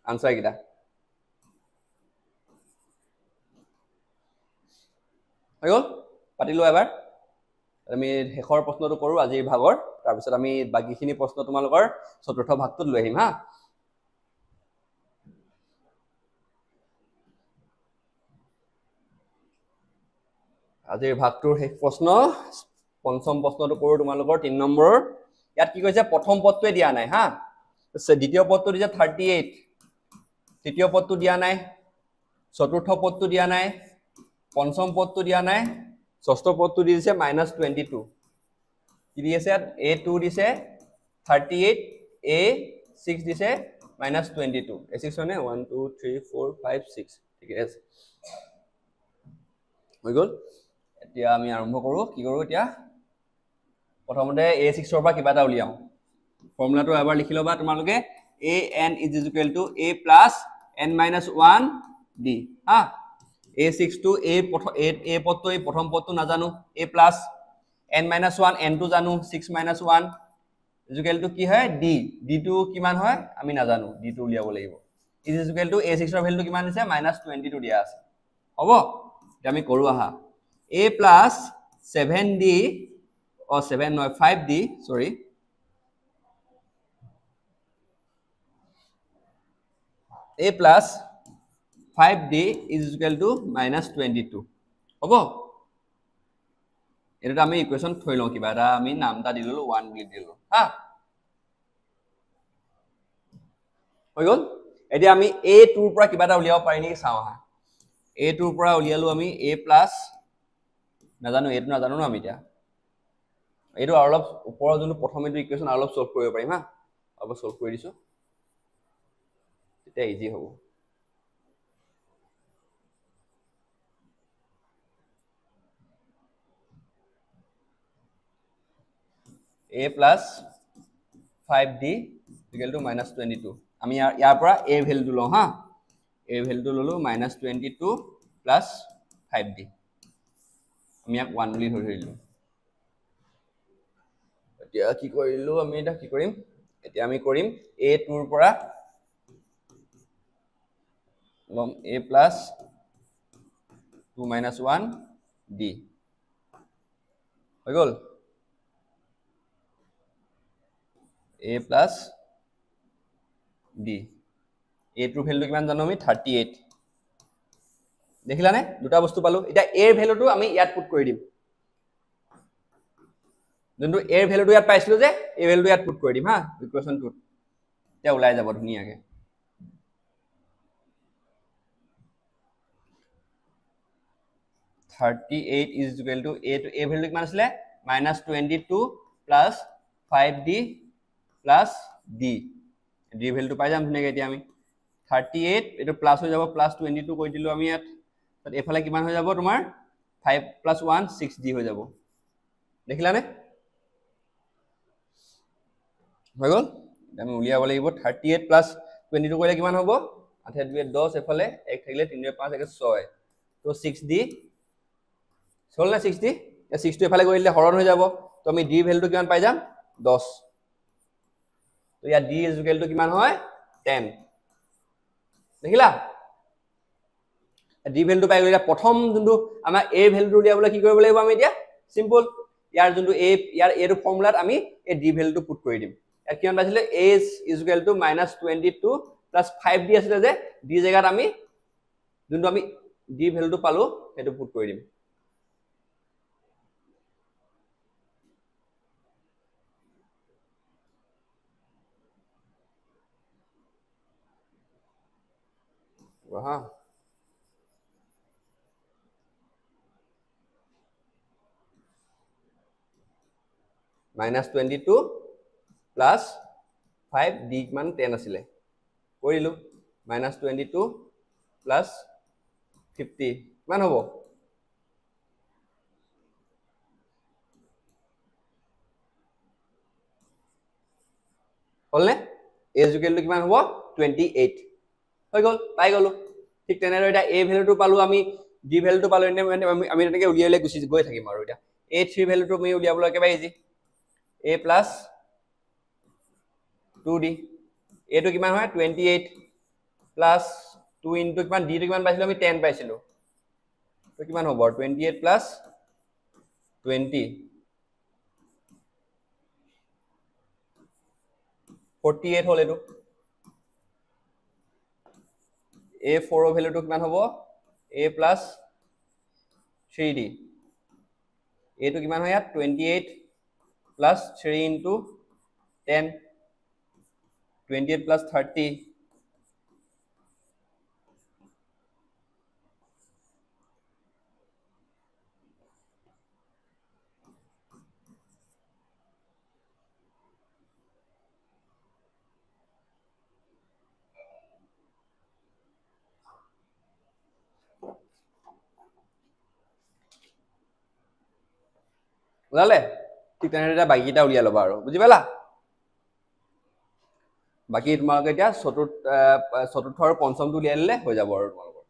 আনসার কিটা হৈ গ'ল পাতিলো এবাৰ আমি শেষৰ প্ৰশ্নটো কৰো আজিৰ ভাগৰ তাৰ পিছত আমি বাকিখিনি প্ৰশ্ন তোমালোকৰ চতুৰ্থ ভাগটোত লৈ আহিম হা আজিৰ ভাগটোৰ শেষ প্ৰশ্ন পঞ্চম প্ৰশ্নটো কৰো তোমালোকৰ 3 নম্বৰৰ ইয়াত কি কৈছে প্ৰথম পদটোৱে দিয়া নাই হা দ্বিতীয় পদটো দিছে 38 তৃতীয় পদটো দিয়া নাই চতুৰ্থ পদটো দিয়া নাই পঞ্চম পদটো দিয়া নাই ষষ্ঠ পদটো দিছে -22 কি দিছে a2 দিছে 38 a6 দিছে -22 a6 মানে 1 2 3 4 5 6 ঠিক আছে হৈ গ'ল এতিয়া আমি আৰম্ভ কৰো কি কৰো এতিয়া প্ৰথমতে a6 ৰ পৰা কিবা এটা উলিয়াও ফৰ্মুলাটো এবাৰ লিখি লবা তোমালোকে an = a + n-1 d হা a6 to a পদটো এই প্ৰথম পদটো নাজানো a + n-1 n টো জানো 6 - 1 = কি হয় d d টো কিমান হয় আমি নাজানো d টো উলিয়াব লাগিব a6 ৰ ভ্যালুটো কিমান আছে -22 দিয়া আছে হ'ব এটা আমি কৰো আহা a + 7d 7 নহয় 5d sorry a + 5d = -22 হ'ব এটা আমি ইকুয়েশন থৈ লও কিবা এটা আমি নামটা দি ললো 1 দি দিলো হা হৈ গল এতিয়া আমি a2 ৰ পৰা কিবা এটা উলিয়াব পাৰি নেকি চাও হা a2 ৰ পৰা উলিয়ালো আমি a + নাজানো a2 নাজানো ন আমি এতিয়া এইটো অলপ ওপৰৰ যোনটো প্ৰথম এইটো ইকুয়েশন অলপ সলভ কৰিব পাৰিম হা অলপ সলভ কৰি দিছো এটা ইজি হ'ব a + 5d = -22 আমি ইয়াৰ পৰা a ৰ ভ্যালুটো লও হা a ৰ ভ্যালুটো ললো -22 + 5d আমি ইয়াক 1 বুলি ধৰিলো এতিয়া কি কৰিলো আমি এটা কি কৰিম এতিয়া আমি কৰিম a2 ৰ পৰা লম a + 2 - 1 d হৈ গল a + d a2 ৰ ভ্যালুটো কিমান জানো আমি 38 দেখিলা নে দুটা বস্তু পালো এটা a ৰ ভ্যালুটো আমি ইয়াত পুট কৰি দিম যোনটো a ৰ ভ্যালুটো ইয়াত পাইছিলো যে a ভ্যালুটো ইয়াত পুট কৰি দিম হা ইকুয়েশনটোত এতিয়া ওলাই যাব ধুনিয়াকে a ভ্যালু কিমান আছিল -22 + 5d + d d ভ্যালুটো পাই যাম ধুনিয়াকে এতিয়া আমি 38 এটো প্লাস হৈ যাব +22 কৈ দিলো আমি ইয়াত তাত এফালে কিমান হৈ যাব তোমাৰ 5 + 1 6d হৈ যাব দেখিলা নে হৈ গল আমি উলিয়াব লাগিব 38 + 22 কৰিলে কিমান হ'ব 8 2 10 এফালে 1 থাকিলে 3 5 1 6 তো 6d হল না 6d এ 6 টো এফালে কৰিলে হৰণ হৈ যাব তো আমি d ভ্যালুটো কিমান পাই যাম 10 তো ইয়া d = কিমান হয় 10 দেখিলা d ভ্যালুটো পাই গলে প্ৰথম যোনটো আমাৰ a ভ্যালুটো উলিয়াবলৈ কি কৰিব লাগিব আমি এতিয়া সিম্পল ইয়াৰ যোনটো a ইয়াৰ a টো ফৰ্মুলাত আমি এই d ভ্যালুটো পুট কৰি দিম ইয়াত কিমান পাইছিলে a = -22 + 5d আছিল যে d জায়গাত আমি যোনটো আমি d ভ্যালুটো পালো সেইটো পুট কৰি দিম হা -22 + 5d মান 10 আছিল কৰিলো -22 + 50 মান হ'ব হলনে a = কিমান হ'ব 28 হৈ গল পাই গলো ঠিক তেনেদৰে এটা a ভ্যালুটো পালো আমি d ভ্যালুটো পালো আমি তেনেকৈ উলিয়াই গুচি গৈ থাকিম আৰু এটা a3 ভ্যালুটো আমি উলিয়াবলৈ একেবাৰে easy a plus 2d a টো কিমান হয় 28 plus 2 into কিমান d টো কিমান পাইছিলো আমি 10 পাইছিলো তো কিমান হ'ব 28 plus 20 48 হল এটো a4 ৰ ভ্যালুটো কিমান হ'ব a plus 3d a টো কিমান হয় ইয়াত 28 plus 3 into 10 28 plus 30 ওলালে ঠিক তেনেদৰে বাকিটা উলিয়াই ল'বা আৰু বুজি পালা বাকি তোমালোকে এতিয়া চতুৰ্থ আৰু পঞ্চমটো উলিয়াই ল'লে হৈ যাব আৰু তোমালোকৰ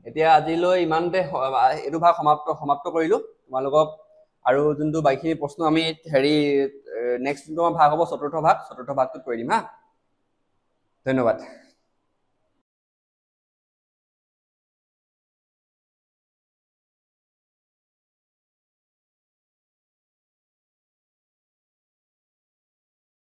এতিয়া আজিলৈ ইমানতে এটো ভাগ সমাপ্ত কৰিলো তোমালোকক আৰু যোনটো বাকিখিনি প্ৰশ্ন আমি হেৰি নেক্সট যোনটো ভাগ হ'ব চতুৰ্থ ভাগটোত কৰি দিম হা ধন্যবাদ